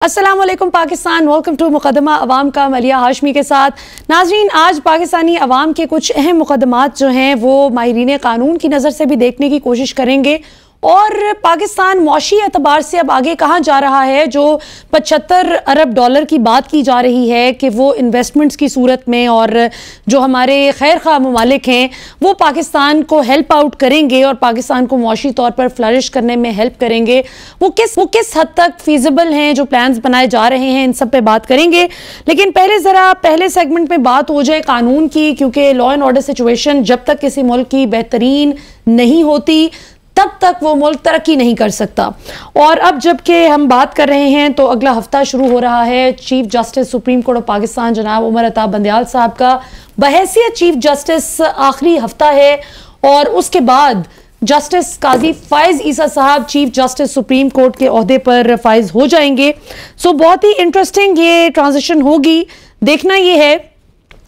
अस्सलाम वालेकुम Pakistan, welcome to मुकदमा अवाम का मलिया हाशमी के साथ। नाजरीन, आज पाकिस्तानी अवाम के कुछ अहम मुकदमात जो हैं वो माहिरीन कानून की नज़र से भी देखने की कोशिश करेंगे और पाकिस्तान मौशी एतबार से अब आगे कहाँ जा रहा है। जो 75 अरब डॉलर की बात की जा रही है कि वो इन्वेस्टमेंट्स की सूरत में और जो हमारे खैर खा ममालिक हैं वो पाकिस्तान को हेल्प आउट करेंगे और पाकिस्तान को मौशी तौर पर फ्लरिश करने में हेल्प करेंगे, वो किस हद तक फीजिबल हैं, जो प्लान्स बनाए जा रहे हैं, इन सब पे बात करेंगे। लेकिन पहले सेगमेंट में बात हो जाए कानून की, क्योंकि लॉ एंड ऑर्डर सिचुएशन जब तक किसी मुल्क की बेहतरीन नहीं होती तब तक वो मुल्क तरक्की नहीं कर सकता। और अब जबकि हम बात कर रहे हैं तो अगला हफ्ता शुरू हो रहा है chief justice supreme court of Pakistan जनाब उमर अता बंदयाल साहब का बहैसियत चीफ जस्टिस आखिरी हफ्ता है और उसके बाद जस्टिस काजी फाइज ईसा साहब चीफ जस्टिस सुप्रीम कोर्ट के ओहदे पर फाइज हो जाएंगे। सो बहुत ही इंटरेस्टिंग ये ट्रांजिशन होगी। देखना ये है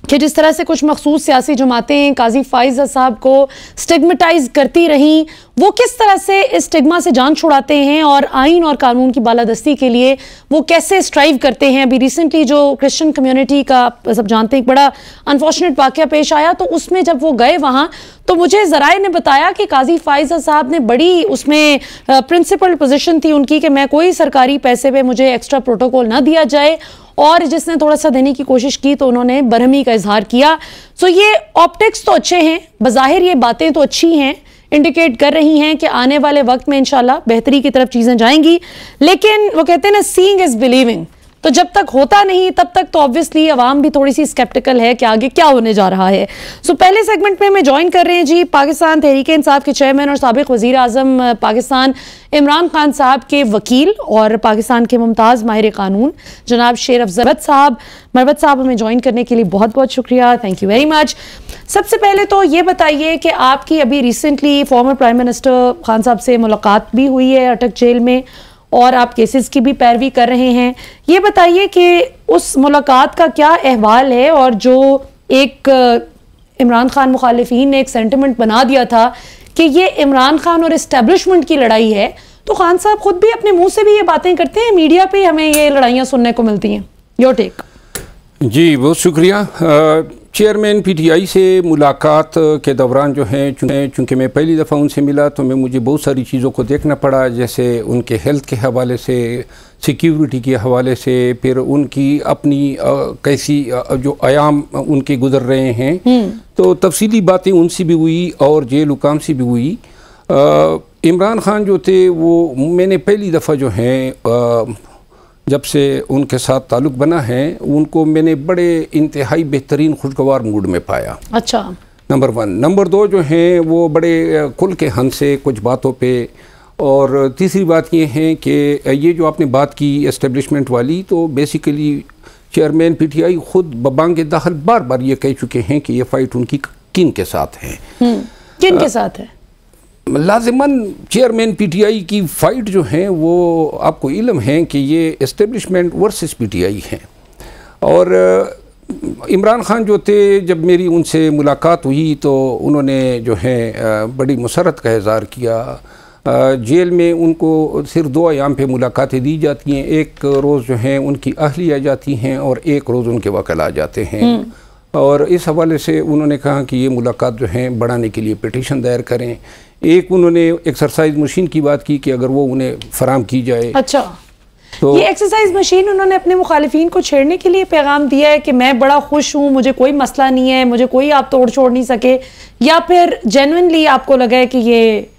कि जिस तरह से कुछ मखसूस सियासी जमातें काजी फाइज साहब को स्टिग्मेटाइज करती रहीं, वो किस तरह से इस स्टिग्मा से जान छुड़ाते हैं और आइन और कानून की बालादस्ती के लिए वो कैसे स्ट्राइव करते हैं। अभी रिसेंटली जो क्रिश्चियन कम्युनिटी का सब जानते हैं एक बड़ा अनफॉर्चुनेट वाक़या पेश आया, तो उसमें जब वो गए वहाँ तो मुझे ज़राए ने बताया कि काजी फाइज साहब ने बड़ी उसमें प्रिंसिपल पोजीशन थी उनकी कि मैं कोई सरकारी पैसे पे मुझे एक्स्ट्रा प्रोटोकॉल ना दिया जाए, और जिसने थोड़ा सा देने की कोशिश की तो उन्होंने बरहमी का इजहार किया। सो ये ऑप्टिक्स तो अच्छे हैं, बज़ाहिर ये बातें तो अच्छी हैं, इंडिकेट कर रही हैं कि आने वाले वक्त में इंशाल्लाह बेहतरी की तरफ चीज़ें जाएंगी। लेकिन वो कहते हैं ना, सीइंग इज़ बिलीविंग, तो जब तक होता नहीं तब तक तो ऑब्वियसली अवाम भी थोड़ी सी स्केप्टिकल है कि आगे क्या होने जा रहा है। सो पहले सेगमेंट में हमें ज्वाइन कर रहे हैं जी पाकिस्तान तहरीक इंसाफ के चेयरमैन और साबिक वज़ीर आज़म पाकिस्तान इमरान खान साहब के वकील और पाकिस्तान के मुमताज़ माहिर कानून जनाब शेर अफजल साहब। मरवत साहब, हमें ज्वाइन करने के लिए बहुत बहुत शुक्रिया, थैंक यू वेरी मच। सबसे पहले तो ये बताइए कि आपकी अभी recently former prime minister Khan साहब से मुलाकात भी हुई है अटक जेल में और आप केसेस की भी पैरवी कर रहे हैं। ये बताइए कि उस मुलाकात का क्या अहवाल है, और जो एक इमरान खान मुखालिफिन ने एक सेंटिमेंट बना दिया था कि ये इमरान खान और इस्टेब्लिशमेंट की लड़ाई है, तो खान साहब खुद भी अपने मुंह से भी ये बातें करते हैं, मीडिया पे हमें ये लड़ाइयाँ सुनने को मिलती हैं। Your take. जी बहुत शुक्रिया। चेयरमैन पीटीआई से मुलाकात के दौरान जो है, चूँकि मैं पहली दफ़ा उनसे मिला तो मुझे बहुत सारी चीज़ों को देखना पड़ा, जैसे उनके हेल्थ के हवाले से, सिक्योरिटी के हवाले से, फिर उनकी अपनी कैसी जो आयाम उनके गुजर रहे हैं, तो तफसीली बातें उनसे भी हुई और जेल हुकाम से भी हुई। इमरान खान जो थे वो मैंने पहली दफ़ा जो है जब से उनके साथ ताल्लुक़ बना है उनको मैंने बड़े इंतहाई बेहतरीन खुशगवार मूड में पाया। अच्छा, नंबर 1। नंबर 2 जो हैं वो बड़े खुल के हंस से कुछ बातों पे, और तीसरी बात ये है कि ये जो आपने बात की एस्टेब्लिशमेंट वाली, तो बेसिकली चेयरमैन पीटीआई ख़ुद बबांगे दाखिल बार बार ये कह चुके हैं कि ये फ़ाइट उनकी किन के साथ है। किन के साथ है? लाजिमन चेयरमैन पीटीआई की फ़ाइट जो है वो आपको इल्म है कि ये एस्टेब्लिशमेंट वर्सेस पीटीआई है। और इमरान खान जो थे, जब मेरी उनसे मुलाकात हुई तो उन्होंने जो है बड़ी मुसरत का इज़हार किया। जेल में उनको सिर्फ 2 अयाम पे मुलाकातें दी जाती हैं, एक रोज़ जो है उनकी अहलिया जाती हैं और एक रोज़ उनके वकील आ जाते हैं। और इस हवाले से उन्होंने कहा कि ये मुलाकात जो है बढ़ाने के लिए पिटीशन दायर करें। एक उन्होंने एक्सरसाइज मशीन की बात की कि अगर वो उन्हें फराम की जाए। अच्छा, तो ये एक्सरसाइज मशीन उन्होंने अपने मुखालिफिन को छेड़ने के लिए पैगाम दिया है कि मैं बड़ा खुश हूँ, मुझे कोई मसला नहीं है, मुझे कोई आप तोड़ छोड़ नहीं सके, या फिर जेन्युइनली आपको लगा है कि ये?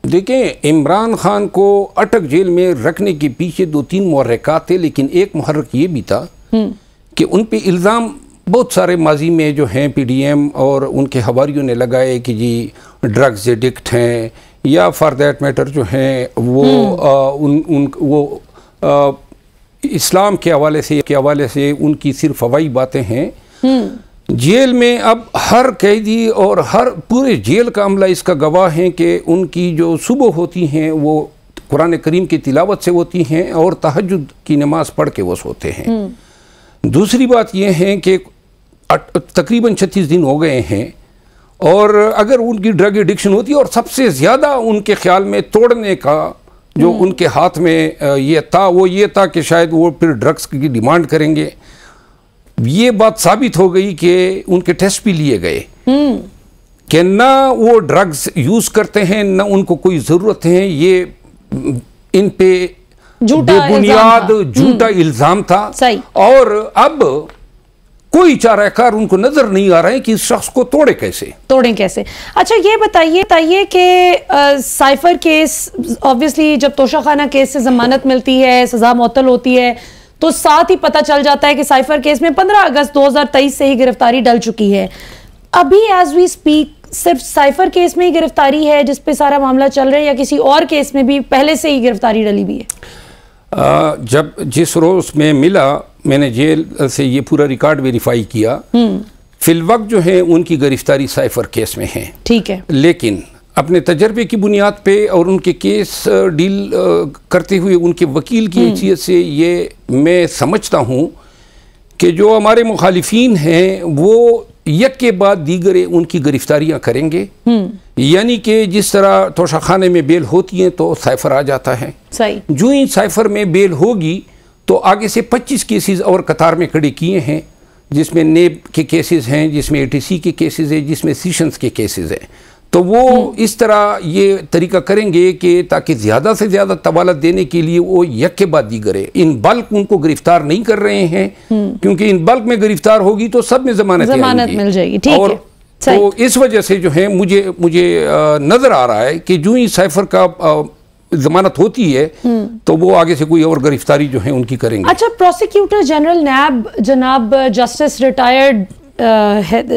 देखें, इमरान खान को अटक जेल में रखने के पीछे 2-3 मुहर्रिकात थे, लेकिन एक मुहर्रिक ये भी था कि उन पे इल्ज़ाम बहुत सारे माजी में जो हैं पीडीएम और उनके हवारियों ने लगाए कि जी ड्रग्स एडिक्ट हैं, या फॉर दैट मैटर जो हैं वो इस्लाम के हवाले से उनकी सिर्फ हवाई बातें हैं। जेल में अब हर कैदी और हर पूरे जेल का अमला इसका गवाह है कि उनकी जो सुबह होती हैं वो कुरान करीम की तिलावत से होती हैं और तहज्जुद की नमाज पढ़ के वो सोते हैं। दूसरी बात यह है कि तकरीबन 36 दिन हो गए हैं, और अगर उनकी ड्रग एडिक्शन होती है, और सबसे ज़्यादा उनके ख्याल में तोड़ने का जो उनके हाथ में ये था वो ये था कि शायद वो फिर ड्रग्स की डिमांड करेंगे। ये बात साबित हो गई कि उनके टेस्ट भी लिए गए कि ना वो ड्रग्स यूज करते हैं, ना उनको कोई जरूरत है। ये इन पे बेबुनियाद झूठा इल्जाम था। और अब कोई चाराकार उनको नजर नहीं आ रहा है कि इस शख्स को तोड़े कैसे। अच्छा ये बताइए कि साइफर केस ऑब्वियसली जब तोशाखाना केस से जमानत मिलती है, सजा मुअत्तल होती है, तो साथ ही पता चल जाता है कि साइफर केस में 15 अगस्त 2023 से ही गिरफ्तारी डल चुकी है। अभी एज वी स्पीक सिर्फ साइफर केस में ही गिरफ्तारी है जिस पे सारा मामला चल रहा है, या किसी और केस में भी पहले से ही गिरफ्तारी डली हुई है? जब जिस रोज में मिला, मैंने जेल से ये पूरा रिकॉर्ड वेरीफाई किया। फिलवक्त जो है उनकी गिरफ्तारी साइफर केस में है। ठीक है, लेकिन अपने तजर्बे की बुनियाद पे और उनके केस डील करते हुए उनके वकील की हैसियत से ये मैं समझता हूँ कि जो हमारे मुखालिफिन हैं वो एक के बाद दीगर उनकी गिरफ्तारियां करेंगे। यानी कि जिस तरह तोशाखाने में बेल होती है तो साइफर आ जाता है। सही। जो ही साइफर में बेल होगी तो आगे से 25 केसेस और कतार में खड़े किए हैं, जिसमें नेब के केसेस हैं, जिसमें एटीसी के केसेस हैं, जिसमें सेशंस के केसेस हैं। तो वो इस तरह ये तरीका करेंगे कि ताकि ज़्यादा से ज़्यादा तवालत देने के लिए वो एक के बाद दीगर इन बल्क उनको गिरफ्तार नहीं कर रहे हैं, क्योंकि इन बल्क में गिरफ्तार होगी तो सब में जमानत मिल जाएगी। ठीक है। तो इस वजह से जो है मुझे नज़र आ रहा है कि जो ही साइफर का जमानत होती है तो वो आगे से कोई और गिरफ्तारी जो है उनकी करेंगे। अच्छा, प्रोसिक्यूटर जनरल नैब जनाब जस्टिस रिटायर्ड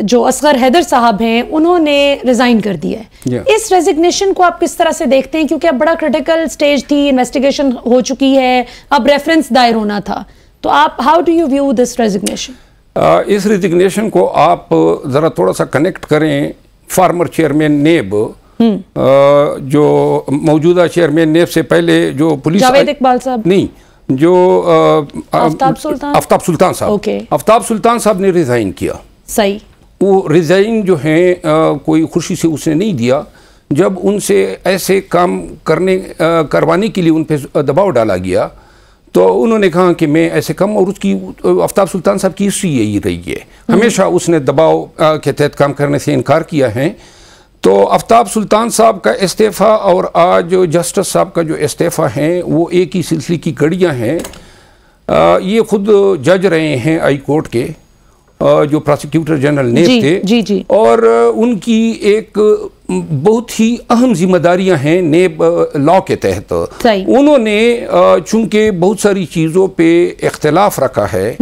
जो असगर हैदर साहब हैं, उन्होंने रिजाइन कर दिया है। इस रेजिग्नेशन को आप किस तरह से देखते हैं, क्योंकि अब बड़ा क्रिटिकल स्टेज थी, इन्वेस्टिगेशन हो चुकी है, अब रेफरेंस दायर होना था, तो आप how do you view this resignation? इस रेजिग्नेशन को आप जरा थोड़ा सा कनेक्ट करें फार्मर चेयरमैन नेब, जो मौजूदा चेयरमैन नेब से पहले जो पुलिस जावेद इकबाल साहब नहीं, जो आफ्ताब सुल्तान साहब आफ्ताब सुल्तान साहब ने रिजाइन किया। सही। वो रिजाइन जो है कोई खुशी से उसने नहीं दिया। जब उनसे ऐसे काम करवाने के लिए उन पर दबाव डाला गया तो उन्होंने कहा कि मैं ऐसे कम, और उसकी आफ्ताब सुल्तान साहब की हिस्ट्री यही रही है, हमेशा उसने दबाव के तहत काम करने से इनकार किया है। तो आफ्ताब सुल्तान साहब का इस्तीफ़ा और आज जस्टिस साहब का जो इस्तीफ़ा है वो एक ही सिलसिले की कड़ियाँ हैं। ये खुद जज रहे हैं हाई कोर्ट के, जो प्रोसिक्यूटर जनरल नेब थे। जी। और उनकी एक बहुत ही अहम जिम्मेदारियां हैं नेब लॉ के तहत। उन्होंने चूंकि बहुत सारी चीज़ों पे इख्तिलाफ रखा है,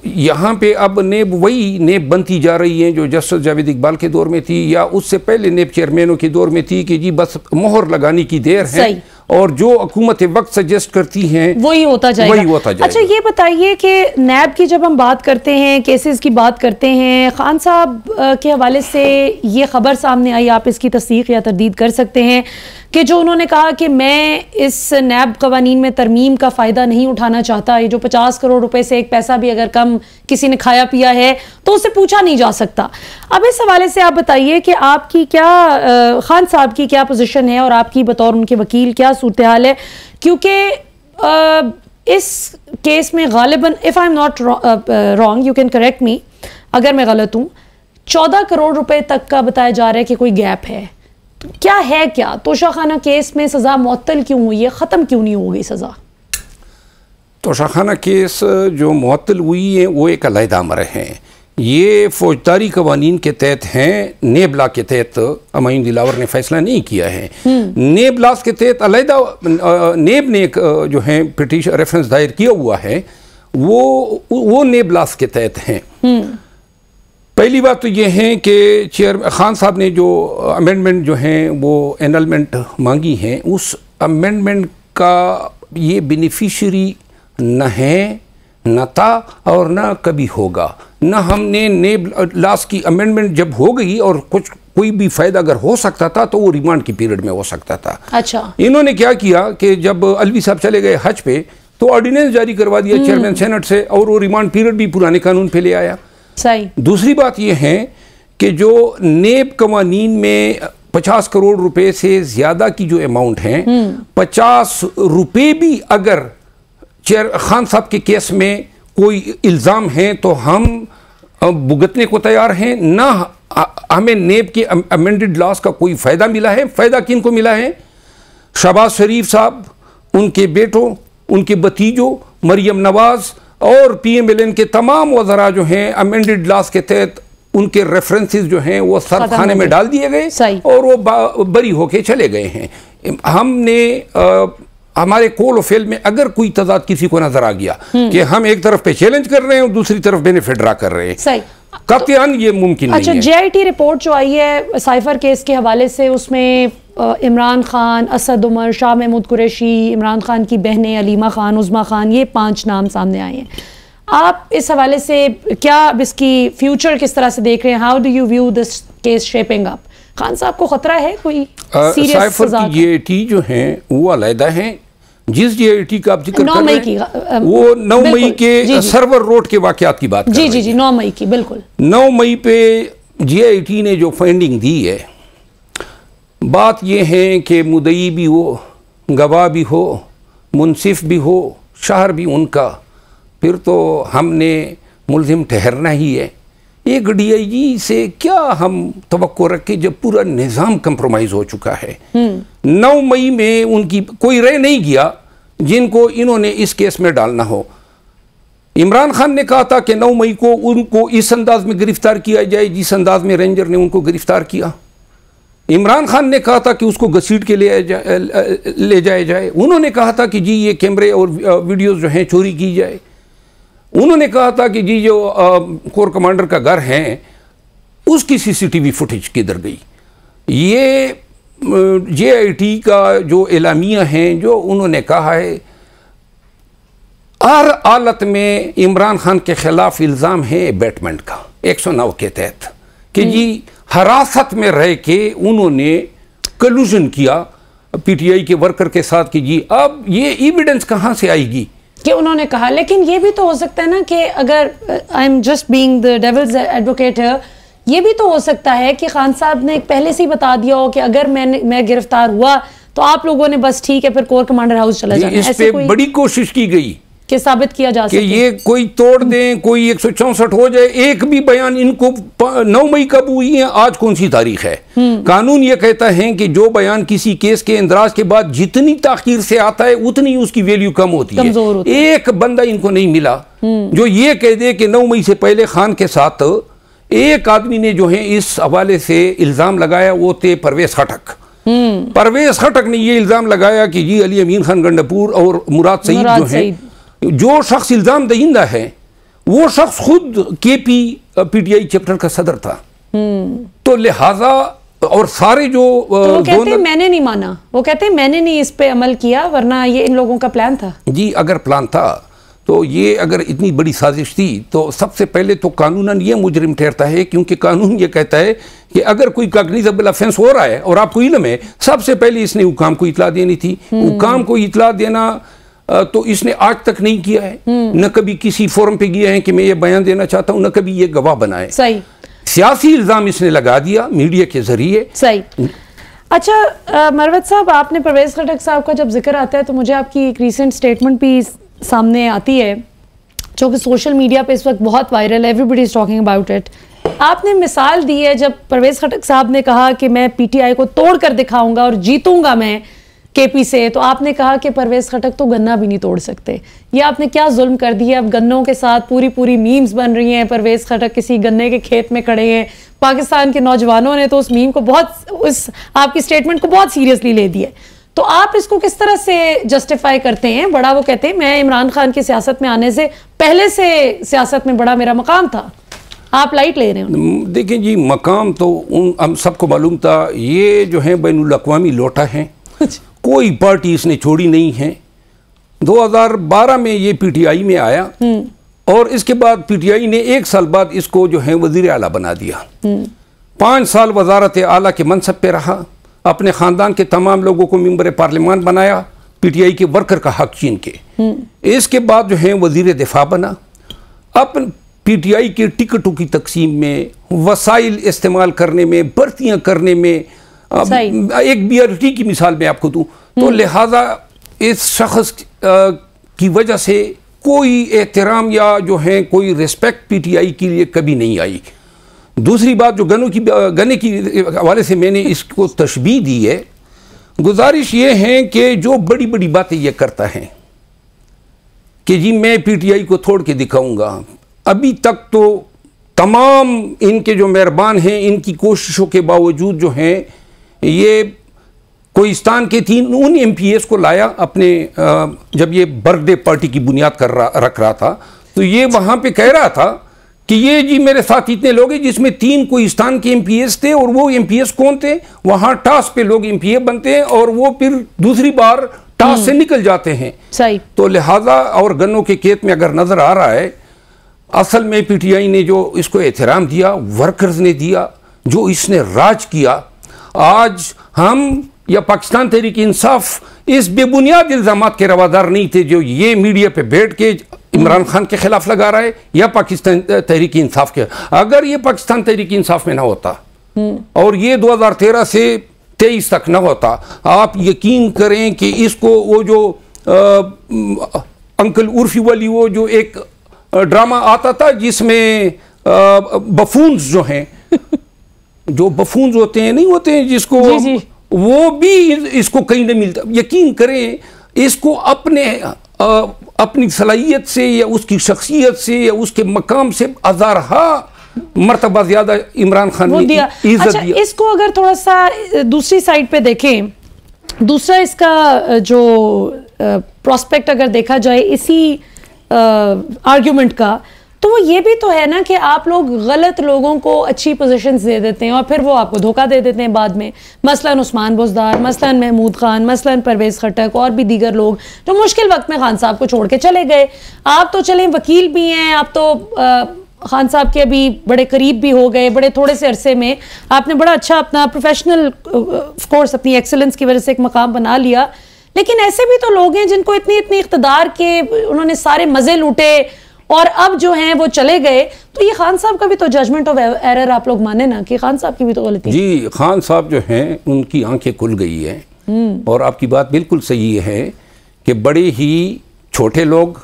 यहाँ पे अब नेब वही नेब बनती जा रही है जो जस्टिस जावेद इकबाल के दौर में थी, या उससे पहले नेब चेयरमैनों के दौर में थी कि जी बस मोहर लगाने की देर है और जो हुकूमत वक्त सजेस्ट करती हैं वही होता जाएगा। अच्छा ये बताइए कि नैब की जब हम बात करते हैं, केसेस की बात करते हैं, खान साहब के हवाले से ये खबर सामने आई, आप इसकी तस्दीक या तरदीद कर सकते हैं कि जो उन्होंने कहा कि मैं इस नैब कवानीन में तरमीम का फ़ायदा नहीं उठाना चाहता, ये जो 50 करोड़ रुपए से एक पैसा भी अगर कम किसी ने खाया पिया है तो उससे पूछा नहीं जा सकता। अब इस हवाले से आप बताइए कि आपकी क्या खान साहब की क्या पोजीशन है और आपकी बतौर उनके वकील क्या सूरत हाल है, क्योंकि इस केस में गालिबन, if I am not wrong, you can correct me अगर मैं गलत हूँ, 14 करोड़ रुपए तक का बताया जा रहा है कि कोई गैप है। तो क्या है, क्या तोशाखाना केस में सज़ा मुअत्तल क्यों हुई है, ख़त्म क्यों नहीं हो गई सज़ा? तोशाखाना केस जो मुअत्तल हुई है वो एक अलहदा अमर है। ये फौजदारी कवानीन के तहत हैं, नेब लॉ के तहत अमाइन दिलावर ने फैसला नहीं किया है। नेब लॉ के तहत अलहदा नेब ने एक जो है पिटीशन रेफरेंस दायर किया हुआ है, वो नेब लॉ के तहत हैं। पहली बात तो ये है कि चेयरमैन खान साहब ने जो अमेंडमेंट जो हैं वो एनलमेंट मांगी हैं, उस अमेंडमेंट का ये बेनिफिशियरी न है, न था और न कभी होगा। न हमने नेब लॉस की अमेंडमेंट जब हो गई और कोई भी फायदा अगर हो सकता था तो वो रिमांड की पीरियड में हो सकता था। अच्छा, इन्होंने क्या किया कि जब अलवी साहब चले गए हज पे तो ऑर्डिनेंस जारी करवा दिया चेयरमैन सेनेट से, और वो रिमांड पीरियड भी पुराने कानून पे ले आया। सही। दूसरी बात यह है कि जो नेब कवानीन में 50 करोड़ रुपए से ज़्यादा की जो अमाउंट है, 50 रुपए भी अगर खान साहब के केस में कोई इल्ज़ाम है तो हम भुगतने को तैयार हैं। ना हमें नेब के अमेंडेड लॉस का कोई फ़ायदा मिला है। फ़ायदा किन को मिला है? शहबाज शरीफ साहब, उनके बेटों, उनके भतीजों, मरियम नवाज और PMLN के तमाम वज़रा जो हैं अमेंडेड लॉस के तहत उनके रेफरेंसेस जो हैं वो सर्फ खाने में डाल दिए गए और वो बरी होके चले गए हैं। हमने हमारे कोल फेल में अगर कोई तजाद किसी को नजर आ गया कि हम एक तरफ पे चैलेंज कर रहे हैं और दूसरी तरफ बेनिफिट ड्रा कर रहे हैं, कतई ये मुमकिन नहीं है। JIT रिपोर्ट जो आई है साइफर केस के हवाले से, उसमें इमरान खान, असद उमर, शाह महमूद कुरैशी, इमरान खान की बहनें अलीमा खान, उज़मा खान, ये 5 नाम सामने आए हैं। आप इस हवाले से क्या इसकी फ्यूचर किस तरह से देख रहे हैं? How do you view this case shaping up? Khan साहब को खतरा है कोई सीरियस साइफर की JIT जो हैं वो अलहदा हैं। जिस JIT का आप जिक्र कर रहे हैं वो 9 मई के सर्वर रोड के वाकयात की बात कर रहे हैं। जी 9 मई की, बिल्कुल 9 मई पे JIT ने जो फाइंडिंग दी है, बात यह है कि मुदई भी हो, गवाह भी हो, मुनसिफ भी हो, शहर भी उनका, फिर तो हमने मुलजिम ठहरना ही है। एक DIG से क्या हम तवक्को रखें जब पूरा निज़ाम कंप्रोमाइज़ हो चुका है। 9 मई में उनकी कोई रह नहीं गया जिनको इन्होंने इस केस में डालना हो। इमरान खान ने कहा था कि 9 मई को उनको इस अंदाज में गिरफ्तार किया जाए जिस अंदाज में रेंजर ने उनको गिरफ्तार किया। इमरान खान ने कहा था कि उसको घसीट के ले जाया जाए। उन्होंने कहा था कि जी ये कैमरे और वीडियोज़ जो हैं चोरी की जाए। उन्होंने कहा था कि जी जो कोर कमांडर का घर है उसकी CCTV फुटेज किधर गई। ये JIT का जो एलामिया है, जो उन्होंने कहा है हर हालत में इमरान खान के खिलाफ इल्ज़ाम है अबेटमेंट का 109 के तहत कि जी हिरासत में रह के उन्होंने कलूजन किया PTI के वर्कर के साथ कि जी अब ये एविडेंस कहाँ से आएगी कि उन्होंने कहा। लेकिन ये भी तो हो सकता है ना कि अगर I am just being the devil's advocate, ये भी तो हो सकता है कि खान साहब ने पहले से ही बता दिया हो कि अगर मैं गिरफ्तार हुआ तो आप लोगों ने बस ठीक है फिर कोर कमांडर हाउस चला जाना। इस पे बड़ी कोशिश की गई कि साबित किया जा सके कि ये कोई तोड़ दें, कोई 164 हो जाए। एक भी बयान इनको 9 मई कब हुई है, आज कौन सी तारीख है? कानून ये कहता है कि जो बयान किसी केस के इंदराज के बाद जितनी ताखीर से आता है उतनी उसकी वैल्यू कम होती है। एक बंदा इनको नहीं मिला जो ये कह दे कि 9 मई से पहले खान के साथ एक आदमी ने जो है इस हवाले से इल्जाम लगाया, वो थे परवेज खटक। परवेज खटक ने ये इल्जाम लगाया कि जी अली अमीन खान गंडापुर और मुराद सईद जो है, जो शख्स इल्जाम दहिंदा है वो शख्स खुद KP PTI चैप्टर का सदर था। तो लिहाजा और सारे जो तो वो कहते हैं मैंने नहीं माना, वो कहते हैं मैंने नहीं इस पे अमल किया, वरना ये इन लोगों का प्लान था। जी अगर प्लान था तो ये अगर इतनी बड़ी साजिश थी तो सबसे पहले तो कानूनन ये मुजरिम ठहरता है, क्योंकि कानून ये कहता है कि अगर कोई कॉग्निजेबल ऑफेंस हो रहा है और आपको इल्म है, सबसे पहले इसने हुकाम को इतला देनी थी। हुकाम को इतला देना तो इसने आज तक नहीं किया है। न कभी किसी फोरम पे गया है कि मैं ये बयान देना चाहता हूँ, न कभी ये गवाह बनाए। सही सियासी इल्जाम इसने लगा दिया मीडिया के जरिए। सही। अच्छा मरवत साहब, आपने परवेज खटक साहब का जब जिक्र आता है तो मुझे आपकी एक रीसेंट स्टेटमेंट भी सामने आती है जो कि सोशल मीडिया पे इस वक्त बहुत वायरल है, everybody is talking about it. आपने मिसाल दी है जब परवेज खटक साहब ने कहा कि मैं PTI को तोड़ कर दिखाऊंगा और जीतूंगा मैं KP से, तो आपने कहा कि परवेज खटक तो गन्ना भी नहीं तोड़ सकते। ये आपने क्या जुल्म कर दिया? अब गन्नों के साथ पूरी मीम्स बन रही हैं, परवेज खटक किसी गन्ने के खेत में खड़े हैं। पाकिस्तान के नौजवानों ने तो उस मीम को उस आपकी स्टेटमेंट को बहुत सीरियसली ले दिया। तो आप इसको किस तरह से जस्टिफाई करते हैं? बड़ा वो कहते हैं मैं इमरान खान की सियासत में आने से पहले से सियासत में बड़ा मेरा मकाम था, आप लाइट ले रहे हैं। देखिए जी, मकाम तो हम सबको मालूम था। ये जो है बैनुल अक़वामी लोटा है, कोई पार्टी इसने छोड़ी नहीं है। 2012 में ये PTI में आया और इसके बाद PTI ने 1 साल बाद इसको जो है वजीर आला बना दिया। 5 साल वजारत आला के मनसब पे रहा, अपने ख़ानदान के तमाम लोगों को मेंबर पार्लियामान बनाया, PTI के वर्कर का हक छीन के। इसके बाद जो है वजीर दिफा बना। अब PTI के टिकटों की तकसीम में, वसाइल इस्तेमाल करने में, भर्तियाँ करने में एक BRT की मिसाल मैं आपको दूं तो लिहाजा इस शख्स की वजह से कोई एहतराम या जो है कोई रिस्पेक्ट PTI के लिए कभी नहीं आई। दूसरी बात जो गने की हवाले से मैंने इसको तशबीह दी है, गुजारिश ये है कि जो बड़ी बड़ी बातें ये करता है कि जी मैं PTI को तोड़ के दिखाऊंगा, अभी तक तो तमाम इनके जो मेहरबान हैं इनकी कोशिशों के बावजूद जो हैं ये कोहिस्तान के 3 उन MPs को लाया अपने जब ये बर्थडे पार्टी की बुनियाद रख रहा था तो ये वहाँ पे कह रहा था कि ये जी मेरे साथ इतने लोग हैं जिसमें 3 कोहिस्तान के MPs थे और वो MPs कौन थे, वहाँ टास्क पे लोग MPA बनते हैं और वो फिर दूसरी बार टास्क से निकल जाते हैं। सही। तो लिहाजा और गन्नों के खेत में अगर नजर आ रहा है असल में PTI ने जो इसको एहतराम दिया, वर्कर्स ने दिया, जो इसने राज किया, आज हम या पाकिस्तान तहरीक इंसाफ इस बेबुनियाद इल्जामात के रवादार नहीं थे जो ये मीडिया पे बैठ के इमरान खान के खिलाफ लगा रहा है या पाकिस्तान तहरीक इंसाफ के। अगर ये पाकिस्तान तहरीक इंसाफ में ना होता और ये 2013 से 23 तक ना होता, आप यकीन करें कि इसको वो जो अंकल उर्फी वाली वो जो एक ड्रामा आता था जिसमें बफून्स जो हैं जो बफून्स होते हैं नहीं होते हैं जिसको जी। वो भी इसको कहीं नहीं मिलता। यकीन करें इसको अपनी सलाहियत से या उसकी शख्सियत से या उसके मकाम से हज़ारहा मर्तबा ज्यादा इमरान खान ने इज्जत दिया। इसको अगर थोड़ा सा दूसरी साइड पे देखें, दूसरा इसका जो प्रोस्पेक्ट अगर देखा जाए इसी आर्ग्यूमेंट का, तो वो ये भी तो है ना कि आप लोग गलत लोगों को अच्छी पोजीशंस दे देते हैं और फिर वो आपको धोखा दे देते हैं बाद में। मसलन उस्मान बुज़दार, मसलन महमूद खान, मसलन परवेज़ खट्टक और भी दीगर लोग जो मुश्किल वक्त में खान साहब को छोड़ के चले गए। आप तो चलें वकील भी हैं, आप तो खान साहब के अभी बड़े करीब भी हो गए, बड़े थोड़े से अरसे में आपने बड़ा अच्छा अपना प्रोफेशनल कोर्स अपनी एक्सेलेंस की वजह से एक मकाम बना लिया। लेकिन ऐसे भी तो लोग हैं जिनको इतनी इख्तदार के उन्होंने सारे मज़े लूटे और अब जो हैं वो चले गए। तो ये खान साहब का भी तो जजमेंट ऑफ एरर आप लोग माने ना कि खान साहब की भी तो गलती। जी, खान साहब जो हैं उनकी आंखें खुल गई हैं और आपकी बात बिल्कुल सही है कि बड़े ही छोटे लोग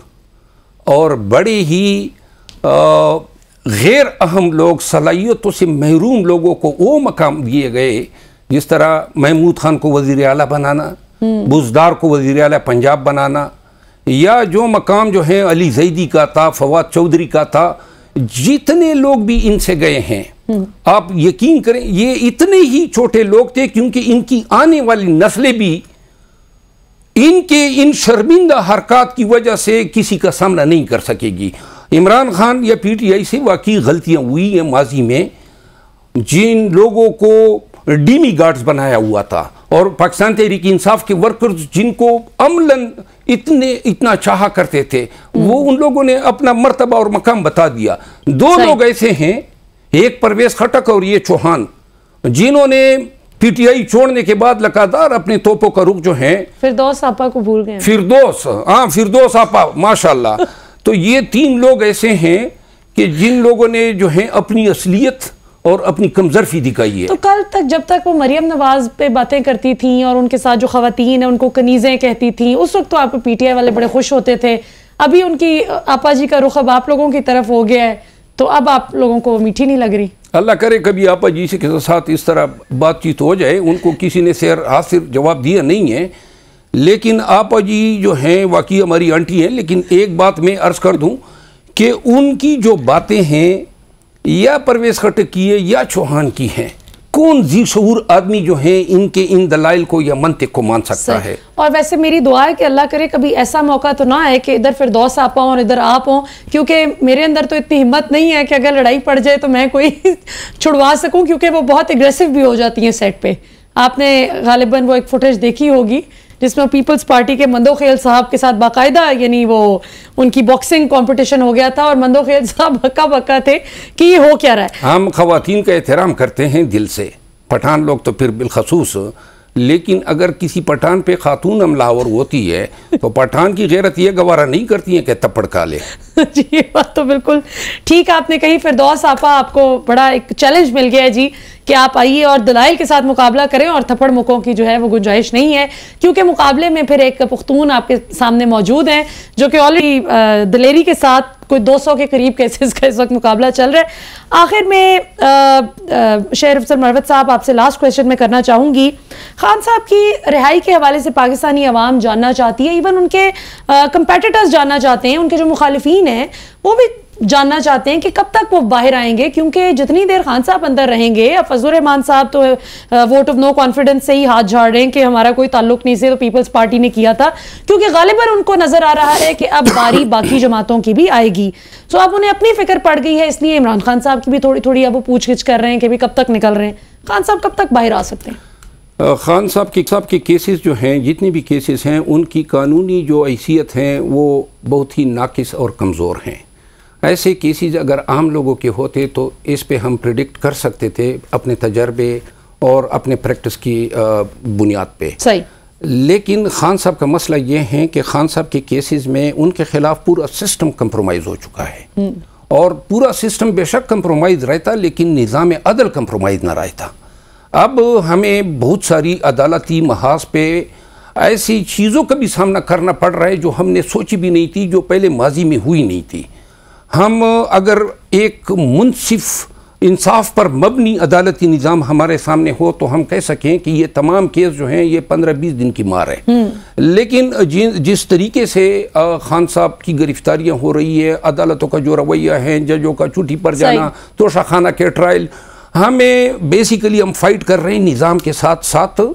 और बड़े ही गैर अहम लोग, सलाहियतों से महरूम लोगों को वो मकाम दिए गए, जिस तरह महमूद खान को वज़ीर आला बनाना, बुज़दार को वज़ीर आला पंजाब बनाना, या जो मकाम जो है अली जैदी का था, फवाद चौधरी का था, जितने लोग भी इनसे गए हैं आप यकीन करें ये इतने ही छोटे लोग थे क्योंकि इनकी आने वाली नस्लें भी इनके इन शर्मिंदा हरकत की वजह से किसी का सामना नहीं कर सकेगी। इमरान खान या PTI से वाकई गलतियां हुई हैं माजी में, जिन लोगों को डीमी गार्ड्स बनाया हुआ था और पाकिस्तान तहरीक इंसाफ के वर्कर्स जिनको अमलन इतना चाहा करते थे, वो उन लोगों ने अपना मर्तबा और मकाम बता दिया। 2 लोग ऐसे हैं, एक परवेज़ खट्टक और ये चौहान, जिन्होंने PTI छोड़ने के बाद लगातार अपने तोपों का रुख जो है फिरदौस आपा को भूल गए। फिरदौस आपा माशाल्लाह। तो ये 3 लोग ऐसे हैं कि जिन लोगों ने जो है अपनी असलियत और अपनी कमजोरी दिखाई है। तो कल तक जब तक वो मरियम नवाज पे बातें करती थी और उनके साथ जो खवातीन है उनको कनीज़ें कहती थी, उस वक्त तो आप PTI वाले बड़े खुश होते थे। अभी उनकी आपा जी का रुख अब आप लोगों की तरफ हो गया है, तो अब आप लोगों को मीठी नहीं लग रही। अल्लाह करे कभी आपा जी से के साथ इस तरह बातचीत हो जाए। उनको किसी ने हाथ से जवाब दिया नहीं है, लेकिन आपा जी जो हैं वाकई हमारी आंटी हैं। लेकिन एक बात मैं अर्ज कर दूं कि उनकी जो बातें हैं या परवेज़ खट्टक की है या चौहान की हैं, कौन जी शऊर आदमी जो है इनके इन दलाइल को या मंतिक को मान सकता है। और वैसे मेरी दुआ है कि अल्लाह करे कभी ऐसा मौका तो ना आए कि इधर फिरदौस आपा और इधर आप हों, क्योंकि मेरे अंदर तो इतनी हिम्मत नहीं है कि अगर लड़ाई पड़ जाए तो मैं कोई छुड़वा सकूं, क्योंकि वो बहुत एग्रेसिव भी हो जाती हैं सेट पे। आपने गालिबन वो एक फुटेज देखी होगी जिसमें पीपल्स पार्टी के मंदोखेल साहब के साथ बाकायदा यानी वो उनकी बॉक्सिंग कंपटीशन हो गया था और मंदोखेल साहब हक्का बक्का थे कि ये हो क्या रहा है। हम खवातीन का एहतराम करते हैं दिल से, पठान लोग तो फिर बिलखसूस, लेकिन अगर किसी पठान पे खातून हमलावर होती है तो पठान की गैरत ये गवारा नहीं करती है कि तप्पड़ का ले। जी ये बात तो बिल्कुल ठीक आपने कही। फिरदौस आपा, आपको बड़ा एक चैलेंज मिल गया है जी कि आप आइए और दलाइल के साथ मुकाबला करें, और थप्पड़ मुक्कों की जो है वो गुंजाइश नहीं है, क्योंकि मुकाबले में फिर एक पुख्तून आपके सामने मौजूद हैं जो कि ऑलरेडी दिलेरी के साथ कोई 200 के करीब केसेस का इस वक्त मुकाबला चल रहा है। आखिर में शेर अफजल मरवत साहब, आपसे लास्ट क्वेश्चन मैं करना चाहूँगी। खान साहब की रिहाई के हवाले से पाकिस्तानी अवाम जानना चाहती है, इवन उनके कंपेटिटर्स जानना चाहते हैं, उनके जो मुखालिफिन हैं वो भी जानना चाहते हैं कि कब तक वो बाहर आएंगे, क्योंकि जितनी देर खान साहब अंदर रहेंगे, अब फजलुर रहमान साहब तो वोट ऑफ नो कॉन्फिडेंस से ही हाथ झाड़ रहे हैं कि हमारा कोई ताल्लुक नहीं से तो पीपल्स पार्टी ने किया था, क्योंकि गालिबन उनको नजर आ रहा है कि अब बारी बाकी जमातों की भी आएगी। तो अब उन्हें अपनी फिक्र पड़ गई है, इसलिए इमरान खान साहब की भी थोड़ी थोड़ी अब वो पूछगिछ कर रहे हैं कि भी कब तक निकल रहे हैं। खान साहब कब तक बाहर आ सकते हैं? खान साहब के केसेस जो हैं, जितने भी केसेस हैं, उनकी कानूनी जो हैसियत हैं वो बहुत ही नाकिस और कमज़ोर हैं। ऐसे केसेस अगर आम लोगों के होते तो इस पे हम प्रिडिक्ट कर सकते थे अपने तजर्बे और अपने प्रैक्टिस की बुनियाद पे। सही। लेकिन खान साहब का मसला ये है कि खान साहब के केसेस में उनके खिलाफ पूरा सिस्टम कंप्रोमाइज़ हो चुका है, और पूरा सिस्टम बेशक कंप्रोमाइज़ रहता लेकिन निज़ाम अदल कंप्रोमाइज़ ना रहता। अब हमें बहुत सारी अदालती महाज पे ऐसी चीज़ों का भी सामना करना पड़ रहा है जो हमने सोची भी नहीं थी, जो पहले माजी में हुई नहीं थी। हम अगर एक मुनसिफ इंसाफ पर मबनी अदालती निज़ाम हमारे सामने हो तो हम कह सकें कि ये तमाम केस जो हैं ये 15-20 दिन की मार है। लेकिन जिस तरीके से खान साहब की गिरफ्तारियां हो रही है, अदालतों का जो रवैया है, जजों का छुट्टी पर जाना, तोशाखाना के ट्रायल, हमें बेसिकली हम फाइट कर रहे हैं निज़ाम के साथ साथ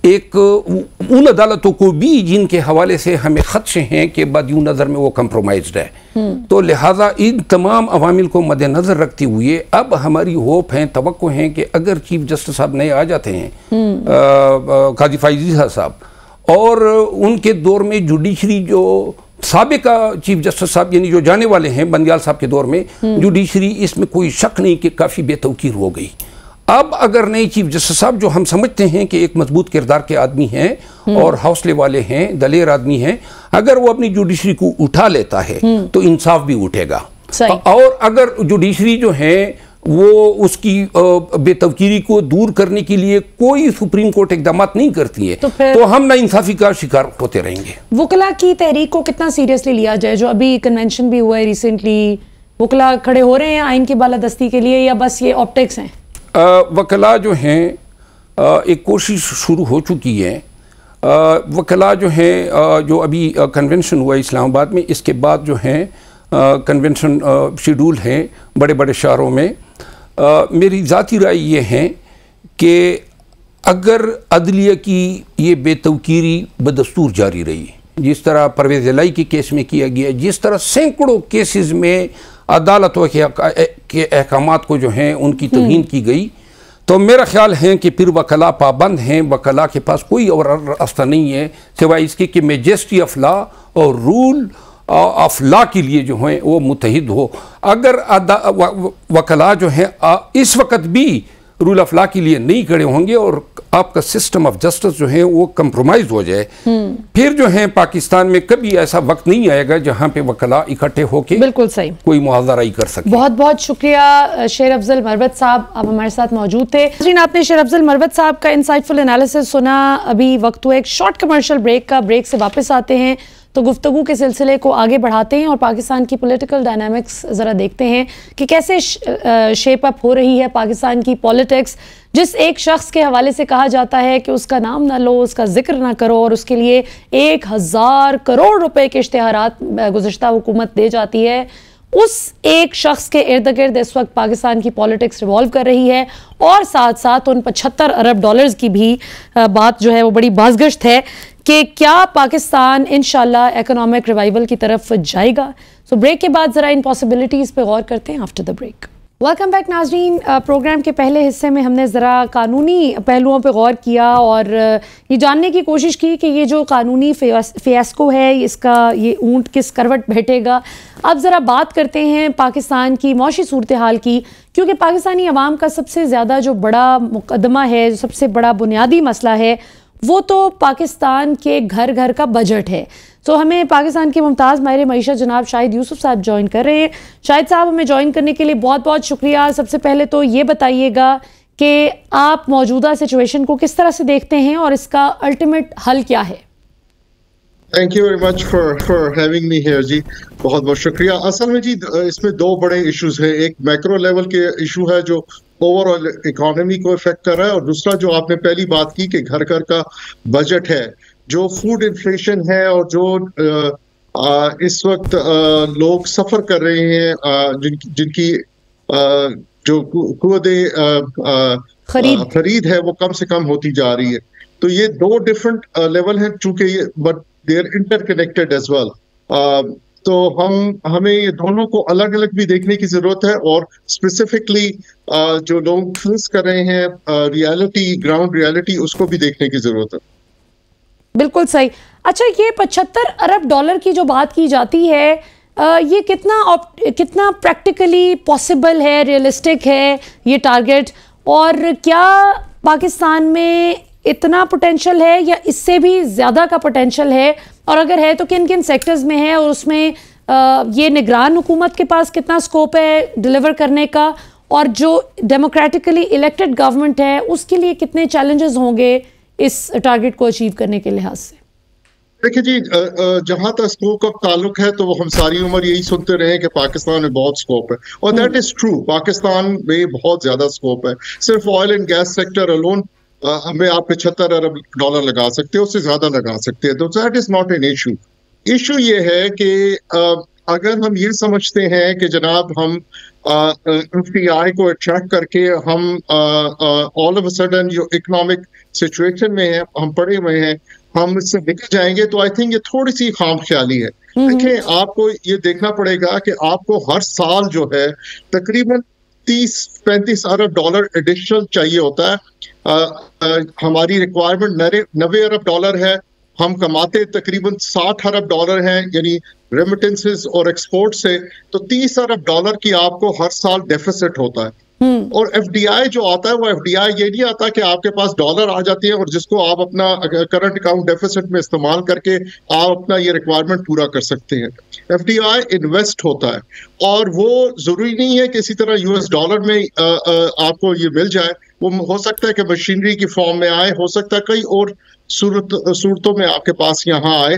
एक उन अदालतों को भी जिनके हवाले से हमें खदशे हैं कि बदियों नज़र में वो कंप्रोमाइज्ड है। तो लिहाजा इन तमाम अवामिल को मद्देनज़र रखते हुए अब हमारी होप है, तवक्को है कि अगर चीफ जस्टिस साहब नए आ जाते हैं, काजी फायज़ी साहब, और उनके दौर में जुडिशरी जो साबिका चीफ जस्टिस साहब यानी जो जाने वाले हैं बंदियाल साहब के दौर में, जुडिशरी इसमें कोई शक नहीं कि काफ़ी बेतौकीर हो गई। अब अगर नए चीफ जस्टिस साहब, जो हम समझते हैं कि एक मजबूत किरदार के आदमी हैं और हौसले वाले हैं, दलेर आदमी हैं, अगर वो अपनी जुडिशरी को उठा लेता है तो इंसाफ भी उठेगा। और अगर जुडिशरी जो है वो उसकी बेतवकीरी को दूर करने के लिए कोई सुप्रीम कोर्ट इकदाम नहीं करती है तो हम ना इंसाफी का शिकार होते रहेंगे। वकला की तहरीक को कितना सीरियसली लिया जाए? जो अभी कन्वेंशन भी हुआ है रिसेंटली, वकला खड़े हो रहे हैं आइन की बालादस्ती के लिए, या बस ये ऑप्टिक्स हैं? वकला जो हैं एक कोशिश शुरू हो चुकी है। वकला जो हैं जो अभी कन्वेंशन हुआ इस्लामाबाद में, इसके बाद जो हैं कन्वेंशन शेड्यूल हैं बड़े बड़े शहरों में। मेरी ज़ाती राय ये है कि अगर अदलिया की ये बेतौकीरी बदस्तूर जारी रही, जिस तरह परवेज़ इलाही के केस में किया गया, जिस तरह सैकड़ों केसेस में अदालतों के अहकामात को जो हैं उनकी तौहीन की गई, तो मेरा ख्याल है कि फिर वकला पाबंद हैं। वकला के पास कोई और रास्ता नहीं है सिवाय इसके कि मेजेस्टी ऑफ लॉ और रूल ऑफ लॉ के लिए जो हैं वो मुतहिद हो। अगर वकला जो हैं इस वक्त भी रूल ऑफ लॉ के लिए नहीं खड़े होंगे और आपका सिस्टम ऑफ जस्टिस जो है वो कंप्रोमाइज हो जाए, फिर जो है पाकिस्तान में कभी ऐसा वक्त नहीं आएगा जहां पे वकला इकट्ठे होके बिल्कुल सही कोई मुहावरा कर सके। बहुत बहुत शुक्रिया शेर अफजल मरवत साहब, आप हमारे साथ मौजूद थे। आपने शेर अफजल मरवत साहब का इंसाइटफुल एनालिसिस सुना। अभी वक्त हुआ एक शॉर्ट कमर्शियल ब्रेक का। ब्रेक से वापस आते हैं तो गुफ्तगू के सिलसिले को आगे बढ़ाते हैं और पाकिस्तान की पॉलिटिकल डायनामिक्स ज़रा देखते हैं कि कैसे शेप अप हो रही है पाकिस्तान की पॉलिटिक्स। जिस एक शख्स के हवाले से कहा जाता है कि उसका नाम ना लो, उसका जिक्र ना करो, और उसके लिए 1000 करोड़ रुपए के इश्तेहारात गुज़श्ता हुकूमत दे जाती है, उस एक शख्स के इर्द गिर्द इस वक्त पाकिस्तान की पॉलिटिक्स रिवॉल्व कर रही है। और साथ साथ उन 75 अरब डॉलर्स की भी बात जो है वो बड़ी बाज़गश्त है कि क्या पाकिस्तान इंशाल्लाह इकोनॉमिक रिवाइवल की तरफ जाएगा। सो ब्रेक के बाद ज़रा इन पॉसिबिलिटीज़ पे गौर करते हैं after the break. Welcome back नाज़रीन। प्रोग्राम के पहले हिस्से में हमने ज़रा कानूनी पहलुओं पे गौर किया और ये जानने की कोशिश की कि ये जो कानूनी फियास्को है इसका ये ऊंट किस करवट बैठेगा। अब ज़रा बात करते हैं पाकिस्तान की मौशी सूरत हाल की, क्योंकि पाकिस्तानी अवाम का सबसे ज़्यादा जो बड़ा मुकदमा है, जो सबसे बड़ा बुनियादी मसला है, वो तो पाकिस्तान के घर घर का बजट है। तो हमें पाकिस्तान के मुमताज़ माहिर मईशत जनाब शाहिद यूसुफ साहब ज्वाइन कर रहे हैं। शाहिद साहब, हमें ज्वाइन करने के लिए बहुत बहुत शुक्रिया। सबसे पहले तो ये बताइएगा कि आप मौजूदा सिचुएशन को किस तरह से देखते हैं और इसका अल्टीमेट हल क्या है? Thank you very much for having me here जी, बहुत बहुत शुक्रिया। असल में जी इसमें दो बड़े इश्यूज हैं। एक मैक्रो लेवल के इशू है जो ओवरऑल इकोनॉमी को इफेक्ट कर रहा है, और दूसरा जो आपने पहली बात की कि घर घर का बजट है, जो फूड इन्फ्लेशन है और जो इस वक्त लोग सफर कर रहे हैं, जिनकी जो कुव्वते खरीद है वो कम से कम होती जा रही है। तो ये दो डिफरेंट लेवल हैं, चूंकि ये but they are interconnected as well. तो हमें ये दोनों को अलग अलग भी देखने की जरूरत है, और स्पेसिफिकली जो लोग फेस कर रहे हैं रियलिटी, ग्राउंड रियलिटी, उसको भी देखने की जरूरत है। बिल्कुल सही। अच्छा, ये 75 अरब डॉलर की जो बात की जाती है, ये कितना प्रैक्टिकली पॉसिबल है, रियलिस्टिक है ये टारगेट, और क्या पाकिस्तान में इतना पोटेंशियल है या इससे भी ज़्यादा का पोटेंशियल है, और अगर है तो किन किन सेक्टर्स में है, और उसमें ये निगरान हुकूमत के पास कितना स्कोप है डिलीवर करने का, और जो डेमोक्रेटिकली इलेक्टेड गवर्नमेंट है उसके लिए कितने चैलेंजेस होंगे इस टारगेट को अचीव करने के लिहाज से? देखिए जी, जहां तक स्कोप का ताल्लुक है तो वो हम सारी उम्र यही सुनते रहे कि पाकिस्तान में बहुत स्कोप है, और दैट इज ट्रू। पाकिस्तान में बहुत ज्यादा स्कोप है। सिर्फ oil and gas sector alone हमें आप 75 अरब डॉलर लगा सकते हैं, उससे ज्यादा लगा सकते हैं। तो that is not an issue. Issue ये है कि अगर हम ये समझते हैं कि जनाब हम FDI को अट्रैक्ट करके हम ऑल ऑफ अ सडन जो इकोनॉमिक सिचुएशन में है हम पड़े हुए हैं, हम इससे निकल जाएंगे, तो आई थिंक ये थोड़ी सी खामख्याली है। देखिए, आपको ये देखना पड़ेगा कि आपको हर साल जो है तकरीबन 30-35 अरब डॉलर एडिशनल चाहिए होता है। हमारी रिक्वायरमेंट 90 अरब डॉलर है, हम कमाते तकरीबन 60 अरब डॉलर हैं, यानी रेमिटेंसेस और एक्सपोर्ट से, तो 30 अरब डॉलर की आपको हर साल डेफिसिट होता है। और FDI जो आता है वो FDI ये नहीं आता कि आपके पास डॉलर आ जाते हैं और जिसको आप अपना करंट अकाउंट डेफिसिट में इस्तेमाल करके आप अपना ये रिक्वायरमेंट पूरा कर सकते हैं। FDI इन्वेस्ट होता है, और वो जरूरी नहीं है कि इसी तरह US डॉलर में आपको ये मिल जाए। वो हो सकता है कि मशीनरी की फॉर्म में आए, हो सकता है कई और सूरतों में आपके पास यहाँ आए।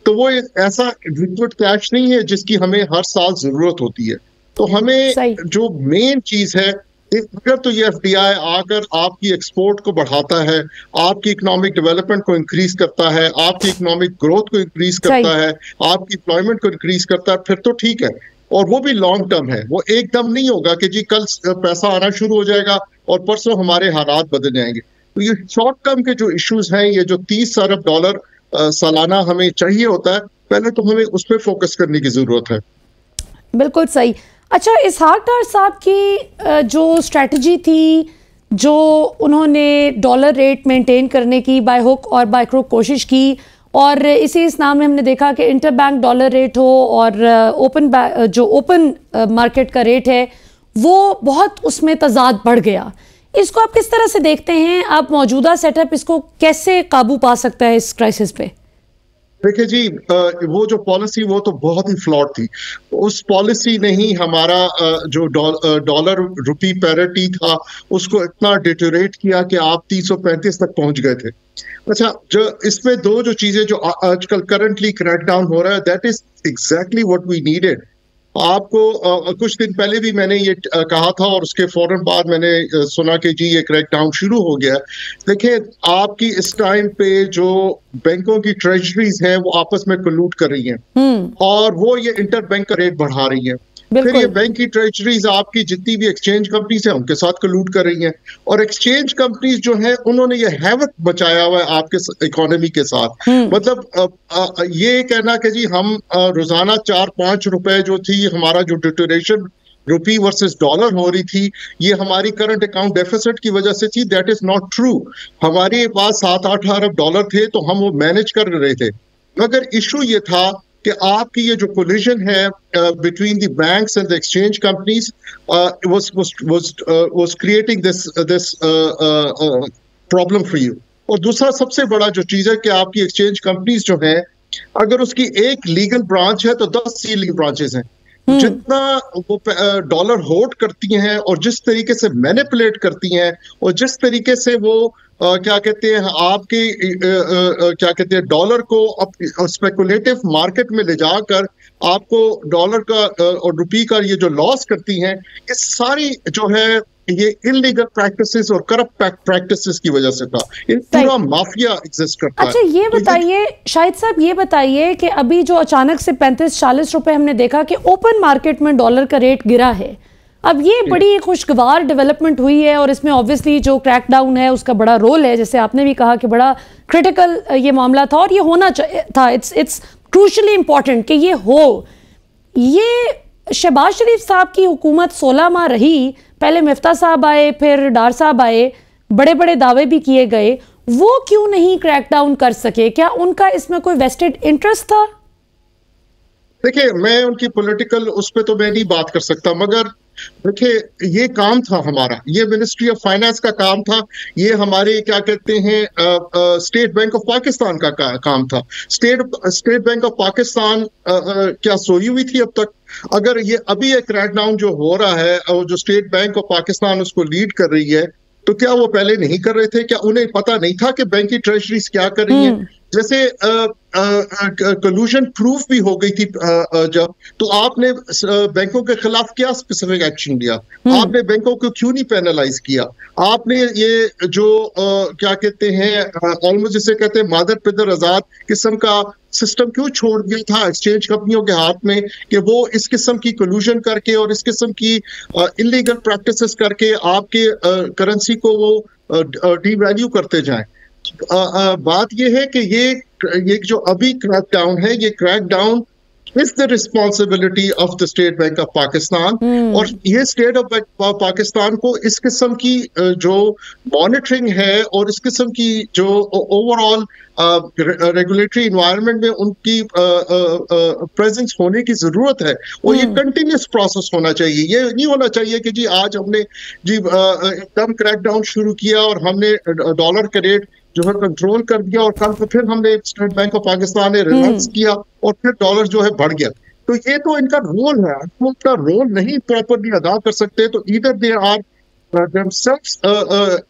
तो वो ऐसा लिक्विड कैश नहीं है जिसकी हमें हर साल जरूरत होती है। तो हमें जो मेन चीज है, अगर तो ये FDI आकर आपकी एक्सपोर्ट को बढ़ाता है, आपकी इकोनॉमिक डेवलपमेंट को इंक्रीज करता है, आपकी इकोनॉमिक ग्रोथ को इंक्रीज करता है, आपकी एम्प्लॉयमेंट को इंक्रीज करता है, फिर तो ठीक है। और वो भी लॉन्ग टर्म है, वो एकदम नहीं होगा कि जी कल पैसा आना शुरू हो जाएगा और परसों हमारे हालात बदल जाएंगे। तो ये शॉर्ट टर्म के जो इश्यूज हैं, ये जो 30 अरब डॉलर सालाना हमें चाहिए होता है, पहले तो हमें उस पर फोकस करने की जरूरत है। बिल्कुल सही। अच्छा, इसहाक डार साहब की जो स्ट्रेटजी थी, जो उन्होंने डॉलर रेट मेंटेन करने की बाय हुक और बाय क्रुक कोशिश की, और इस नाम में हमने देखा कि इंटरबैंक डॉलर रेट हो और ओपन मार्केट का रेट है, वो बहुत उसमें तजाद बढ़ गया। इसको आप किस तरह से देखते हैं? आप मौजूदा सेटअप इसको कैसे काबू पा सकता है इस क्राइसिस पे? देखिए जी, वो जो पॉलिसी वो तो बहुत ही फ्लॉड थी। उस पॉलिसी ने ही हमारा जो डॉलर रुपी पैरिटी था उसको इतना डिटोरेट किया कि आप 335 तक पहुंच गए थे। अच्छा, जो इसमें दो जो चीजें जो आजकल करंटली क्रैकडाउन हो रहा है, that is exactly what we needed. आपको कुछ दिन पहले भी मैंने ये कहा था, और उसके फौरन बाद मैंने सुना कि जी ये क्रैकडाउन शुरू हो गया। देखिए, आपकी इस टाइम पे जो बैंकों की ट्रेजरीज हैं वो आपस में कलूट कर रही हैं, और वो ये इंटरबैंक का रेट बढ़ा रही हैं। फिर ये बैंक की ट्रेजरीज आपकी जितनी भी एक्सचेंज कंपनीज हैं उनके साथ कलूट कर रही हैं, और एक्सचेंज कंपनीज जो हैं उन्होंने ये हैवक मचाया हुआ है आपके इकोनॉमी के साथ। मतलब ये कहना कि जी हम रोजाना 4-5 रुपए जो थी हमारा जो डिटोरेशन रुपी वर्सेस डॉलर हो रही थी, ये हमारी करंट अकाउंट डेफिसिट की वजह से थी। That is not true. हमारे पास 7-8 अरब डॉलर थे तो हम वो मैनेज कर रहे थे, मगर इशू ये था कि आपकी ये जो कोलिजन है between the banks and the exchange companies was creating this problem for you. और दूसरा सबसे बड़ा जो चीज है कि आपकी एक्सचेंज कंपनीज जो है, अगर उसकी एक लीगल ब्रांच है तो 10 इलीगल ब्रांचेस हैं। जितना वो डॉलर होल्ड करती हैं और जिस तरीके से मैनिपुलेट करती हैं और जिस तरीके से वो क्या कहते हैं आपके क्या कहते हैं डॉलर को स्पेकुलेटिव मार्केट में ले जाकर आपको डॉलर का और रुपये का ये जो लॉस करती हैं, ये सारी जो है ये इलीगल प्रैक्टिसेस और करप्ट प्रैक्टिसेस की वजह से था। ये पूरा माफिया एग्जिस्ट करता है। अच्छा, ये बताइए शाहिद साहब, ये बताइए कि अभी जो अचानक से 35-40 रुपए हमने देखा कि ओपन मार्केट में डॉलर का रेट गिरा है, अब ये बड़ी खुशगवार डेवलपमेंट हुई है और इसमें ऑब्वियसली जो क्रैकडाउन है उसका बड़ा रोल है, जैसे आपने भी कहा कि बड़ा क्रिटिकल ये मामला था और ये होना था। इट्स क्रूशली इंपॉर्टेंट कि ये हो। ये शहबाज शरीफ साहब की हुकूमत 16 माह रही, पहले मिफ्ता साहब आए, फिर डार साहब आए, बड़े बड़े दावे भी किए गए, वो क्यों नहीं क्रैकडाउन कर सके? क्या उनका इसमें कोई वेस्टेड इंटरेस्ट था? देखिए, मैं उनकी पॉलिटिकल उस पर तो मैं नहीं बात कर सकता, मगर देखिए ये काम था हमारा, ये मिनिस्ट्री ऑफ फाइनेंस का काम था, ये हमारे क्या कहते हैं स्टेट बैंक ऑफ पाकिस्तान का काम था। स्टेट बैंक ऑफ पाकिस्तान क्या सोई हुई थी अब तक? अगर ये अभी एक क्रैकडाउन जो हो रहा है और जो स्टेट बैंक ऑफ पाकिस्तान उसको लीड कर रही है, तो क्या वो पहले नहीं कर रहे थे? क्या उन्हें पता नहीं था कि बैंक की ट्रेजरीज क्या कर रही है? जैसे कलूजन प्रूफ भी हो गई थी जब, तो आपने बैंकों के खिलाफ क्या स्पेसिफिक एक्शन लिया? आपने बैंकों को क्यों नहीं पेनलाइज किया? आपने ये जो क्या कहते हैं ऑलमोस्ट जिसे कहते हैं मादर पिदर आजाद किस्म का सिस्टम क्यों छोड़ दिया था एक्सचेंज कंपनियों के हाथ में कि वो इस किस्म की कलूजन करके और इस किस्म की इलीगल प्रैक्टिसेस करके आपके करेंसी को वो डीवैल्यू करते जाएं? बात यह है कि ये जो अभी क्रैकडाउन है, ये crackdown is the responsibility of the state bank of Pakistan. और ये स्टेट ऑफ पाकिस्तान को इस किस्म की जो मॉनिटरिंग है और इस किस्म की जो ओवरऑल रेगुलेटरी इन्वायरमेंट में उनकी प्रेजेंस होने की जरूरत है, और ये कंटिन्यूस प्रोसेस होना चाहिए। ये नहीं होना चाहिए कि जी आज हमने जी एकदम क्रैकडाउन शुरू किया और हमने डॉलर का रेट जो है कंट्रोल कर दिया और कल फिर हमने स्टेट बैंक ऑफ पाकिस्तान ने रिलैक्स किया और फिर डॉलर जो है बढ़ गया। तो ये तो इनका रोल है, उनका रोल नहीं प्रॉपरली अदा कर सकते, तो either they are themselves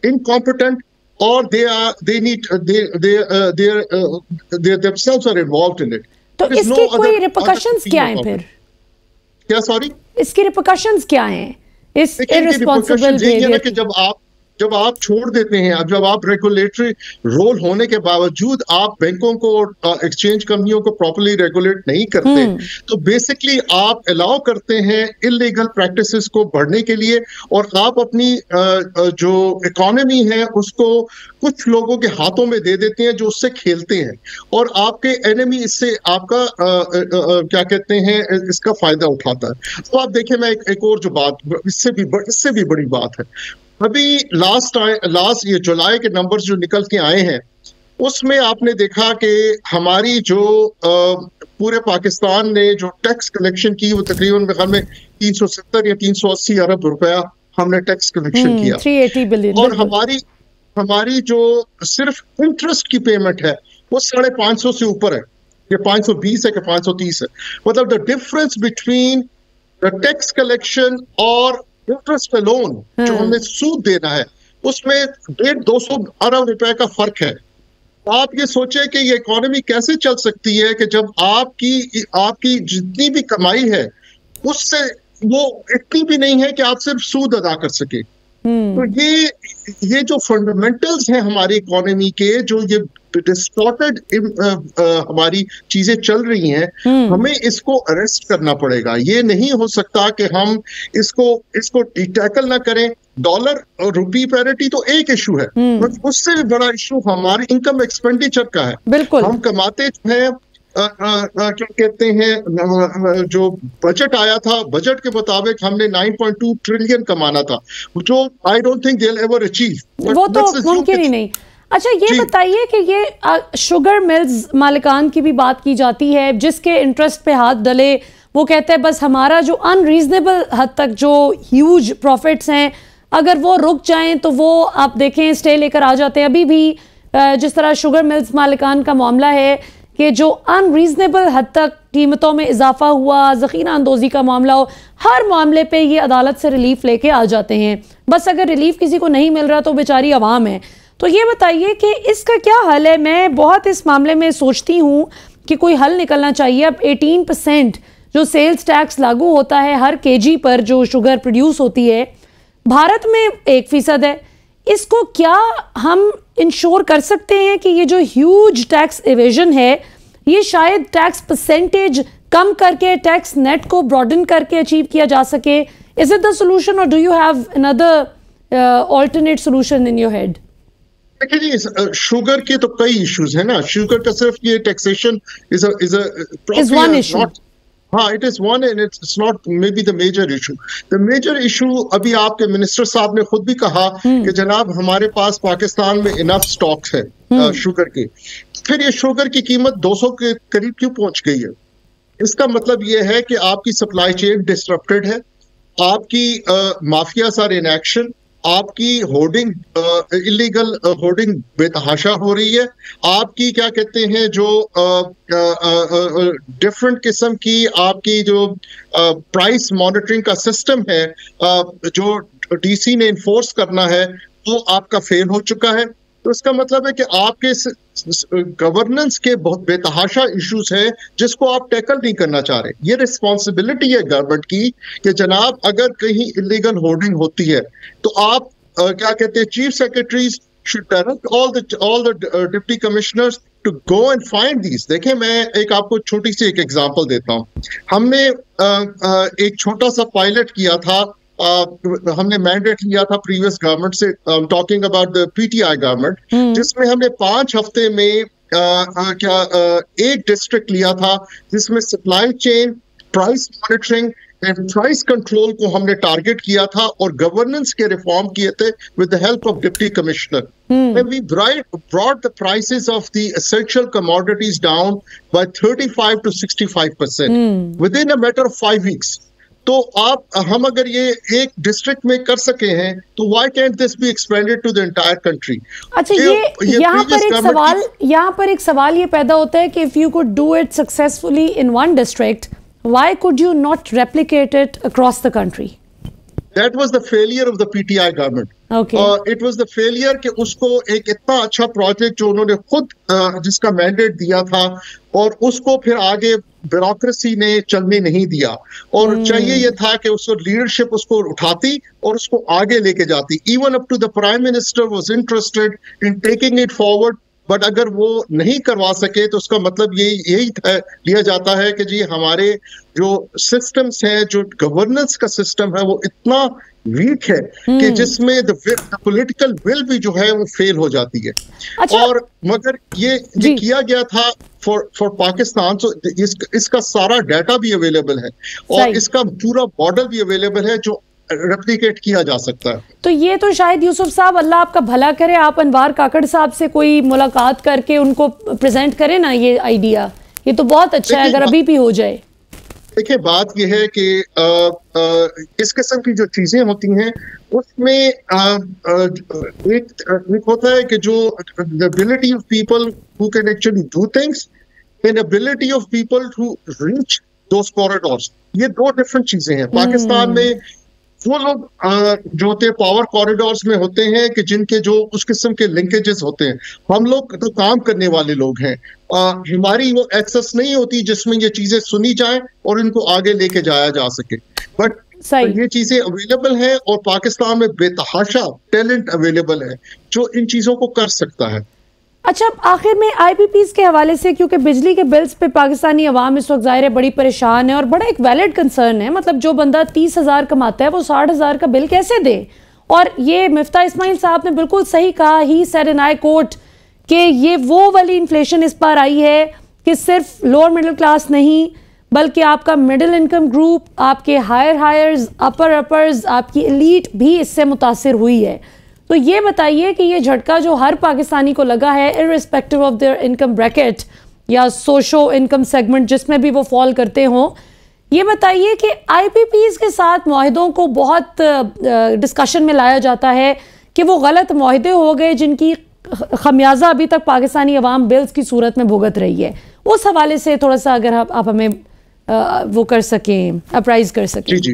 incompetent or they themselves are involved in it. तो इसके कोई रिपरकशंस क्या हैं फिर? क्या सॉरी? इसके रिपरकशंस क्या हैं इस इररिस्पांसिबल बिहेवियर के? जब आप छोड़ देते हैं, जब आप रेगुलेटरी रोल होने के बावजूद आप बैंकों को और एक्सचेंज कंपनियों को प्रॉपर्ली रेगुलेट नहीं करते, तो बेसिकली आप अलाउ करते हैं इलीगल प्रैक्टिसेस को बढ़ने के लिए, और आप अपनी जो इकोनॉमी है उसको कुछ लोगों के हाथों में दे देते हैं जो उससे खेलते हैं, और आपके एनिमी इससे आपका क्या कहते हैं इसका फायदा उठाता है। तो आप देखिए, मैं एक और जो बात इससे भी बड़ी बात है, अभी लास्ट ये जुलाई के नंबर्स जो निकल के आए हैं उसमें आपने देखा कि हमारी जो पूरे पाकिस्तान ने जो टैक्स कलेक्शन की वो तकरीबन मेरे ख्याल में 370 या 380 अरब रुपया हमने टैक्स कलेक्शन किया, 380 बिलियन। और हमारी जो सिर्फ इंटरेस्ट की पेमेंट है वो 550 से ऊपर है, ये 520 है कि 530 है। मतलब the difference between the tax collection और इंटरेस्ट पे लोन जो हमें सूद देना है उसमें 150-200 अरब रुपए का फर्क है। आप ये सोचे कि ये इकोनॉमी कैसे चल सकती है कि जब आपकी जितनी भी कमाई है उससे वो इतनी भी नहीं है कि आप सिर्फ सूद अदा कर सके। तो ये जो फंडामेंटल्स हैं हमारी इकोनॉमी के, जो ये डिस्टॉर्टेड हमारी चीजें चल रही हैं, हमें इसको अरेस्ट करना पड़ेगा। ये नहीं हो सकता कि हम इसको टैकल ना करें। डॉलर और रुपी पैरिटी तो एक इशू है, उससे भी बड़ा इशू हमारे इनकम एक्सपेंडिचर का है। बिल्कुल, हम कमाते हैं क्या कहते हैं, जो बजट आया था बजट के मुताबिक हमने 9.2 ट्रिलियन कमाना था, जो I don't think they will ever achieve. वो तो मुमकिन ही नहीं। अच्छा, ये बताइए कि ये शुगर मिल्स मालिकान की भी बात की जाती है, जिसके इंटरेस्ट पे हाथ डले वो कहते हैं बस हमारा जो अनरीजनेबल हद तक जो ह्यूज प्रॉफिट्स हैं अगर वो रुक जाएं तो वो आप देखें स्टे लेकर आ जाते हैं। अभी भी जिस तरह शुगर मिल्स मालिकान का मामला है कि जो अनरीजनेबल हद तक कीमतों में इजाफा हुआ, ज़ख़ीरा अंदोज़ी का मामला हो, हर मामले पे ये अदालत से रिलीफ लेके आ जाते हैं। बस अगर रिलीफ किसी को नहीं मिल रहा तो बेचारी आवाम है। तो ये बताइए कि इसका क्या हल है? मैं बहुत इस मामले में सोचती हूँ कि कोई हल निकलना चाहिए। अब 18% जो सेल्स टैक्स लागू होता है हर केजी पर जो शुगर प्रोड्यूस होती है, भारत में 1% है। इसको क्या हम इंश्योर कर सकते हैं कि ये जो ह्यूज टैक्स इवेजन है ये शायद टैक्स परसेंटेज कम करके टैक्स नेट को ब्रॉडन करके अचीव किया जा सके? इज इट द सोल्यूशन और do you have another alternate solution in your head? देखिए जी, शुगर के तो कई इश्यूज है ना। शुगर का सिर्फ ये टैक्सेशन इज वन इशू। हाँ, it is one and it's not may be the major issue. The major issue, अभी आपके मिनिस्टर साहब ने खुद भी कहा कि जनाब हमारे पास पाकिस्तान में इनफ स्टॉक्स है शुगर के। फिर ये शुगर की कीमत 200 के करीब क्यों पहुंच गई है? इसका मतलब ये है कि आपकी सप्लाई चेन डिसरप्टेड है, आपकी माफियाज आर इन एक्शन, आपकी होर्डिंग इलीगल होर्डिंग बेतहाशा हो रही है, आपकी क्या कहते हैं जो डिफरेंट किस्म की आपकी जो प्राइस मॉनिटरिंग का सिस्टम है जो डीसी ने इन्फोर्स करना है वो आपका फेल हो चुका है। तो इसका मतलब है कि आपके गवर्नेंस के बहुत बेतहाशा इश्यूज हैं जिसको आप टैकल नहीं करना चाह रहे। ये रिस्पॉन्सिबिलिटी है गवर्नमेंट की कि जनाब अगर कहीं इलीगल होर्डिंग होती है तो आप क्या कहते हैं, chief secretaries should direct all the deputy commissioners to go and find these. देखें, मैं एक आपको छोटी सी एक एग्जांपल देता हूँ। हमने एक छोटा सा पायलट किया था, हमने मैंडेट लिया था प्रीवियस गवर्नमेंट से, talking about the PTI government, जिसमें हमने 5 हफ्ते में एक डिस्ट्रिक्ट लिया था जिसमें supply chain, price monitoring and price control को हमने टारगेट किया था और गवर्नेंस के रिफॉर्म किए थे with the help of deputy commissioner. And we brought the prices of the essential commodities down by 35 to 65% within a matter of 5 weeks. तो हम अगर ये एक डिस्ट्रिक्ट में कर सके हैं तो why can't this be expanded to the entire country? अच्छा, ये यहाँ पर एक सवाल ये पैदा होता है कि if you could do it successfully in one district, why could you not replicate it across the country? That was the failure of the PTI government. Okay. It was the failure कि उसको एक इतना अच्छा project जो उन्होंने खुद जिसका mandate दिया था और उसको फिर आगे ब्यूरोक्रेसी ने चलने नहीं दिया, और चाहिए ये था कि उसको लीडरशिप उसको उठाती और उसको आगे लेके जाती। Even up to the prime minister was interested in taking it forward, but अगर वो नहीं करवा सके तो उसका मतलब यही लिया जाता है कि जी हमारे जो सिस्टम्स हैं, जो गवर्नेंस का सिस्टम है वो इतना वीक है कि जिसमें द पॉलिटिकल विल भी जो है वो फेल हो जाती है। अच्छा, और मगर ये किया गया था फॉर पाकिस्तान, तो इसका सारा डाटा भी अवेलेबल है और इसका पूरा मॉडल भी अवेलेबल है जो रेप्लिकेट किया जा सकता है। तो ये तो शायद यूसुफ साहब, अल्लाह आपका भला करे, आप अनवार काकड़ साहब से कोई मुलाकात करके उनको प्रेजेंट करें ना ये आइडिया। ये तो बहुत अच्छा है अगर अभी भी हो जाए। देखिए, बात ये है कि इस किस्म की जो चीजें होती हैं उसमें एक होता है कि जो the ability of people who can actually do things and ability of people to reach those corridors, ये 2 डिफरेंट चीजें हैं। पाकिस्तान में वो लोग जो होते हैं पावर कॉरिडोर्स में होते हैं कि जिनके जो उस किस्म के लिंकेजेस होते हैं। हम लोग तो काम करने वाले लोग हैं, हमारी वो एक्सेस नहीं होती जिसमें ये चीजें सुनी जाएं और इनको आगे लेके जाया जा सके। बट ये चीजें अवेलेबल हैं और पाकिस्तान में बेतहाशा टैलेंट अवेलेबल है जो इन चीजों को कर सकता है। अच्छा, आखिर में आईपीपीज के हवाले से, क्योंकि बिजली के बिल्स पे पाकिस्तानी अवाम इस वक्त ज़ाहिर है बड़ी परेशान है और बड़ा एक वैलिड कंसर्न है। मतलब जो बंदा 30,000 कमाता है वो 60,000 का बिल कैसे दे? और ये मिफ्ता इस्माइल साहब ने बिल्कुल सही कहा, he said in I quote कि ये वो वाली इन्फ्लेशन इस बार आई है कि सिर्फ लोअर मिडिल क्लास नहीं बल्कि आपका मिडिल इनकम ग्रुप, आपके हायर्स, अपर्स, आपकी एलीट भी इससे मुतासिर हुई है। तो ये बताइए कि ये झटका जो हर पाकिस्तानी को लगा है, irrespective of their income bracket या सोशो इनकम सेगमेंट जिसमें भी वो फॉल करते हों, ये बताइए कि आईपीपीज के साथ मुआहिदों को बहुत डिस्कशन में लाया जाता है कि वो गलत मुआहिदे हो गए जिनकी खमियाजा अभी तक पाकिस्तानी अवाम बिल्स की सूरत में भुगत रही है, उस हवाले से थोड़ा सा अगर आप हमें वो कर सकें, अप्राइज कर सकें। जी जी,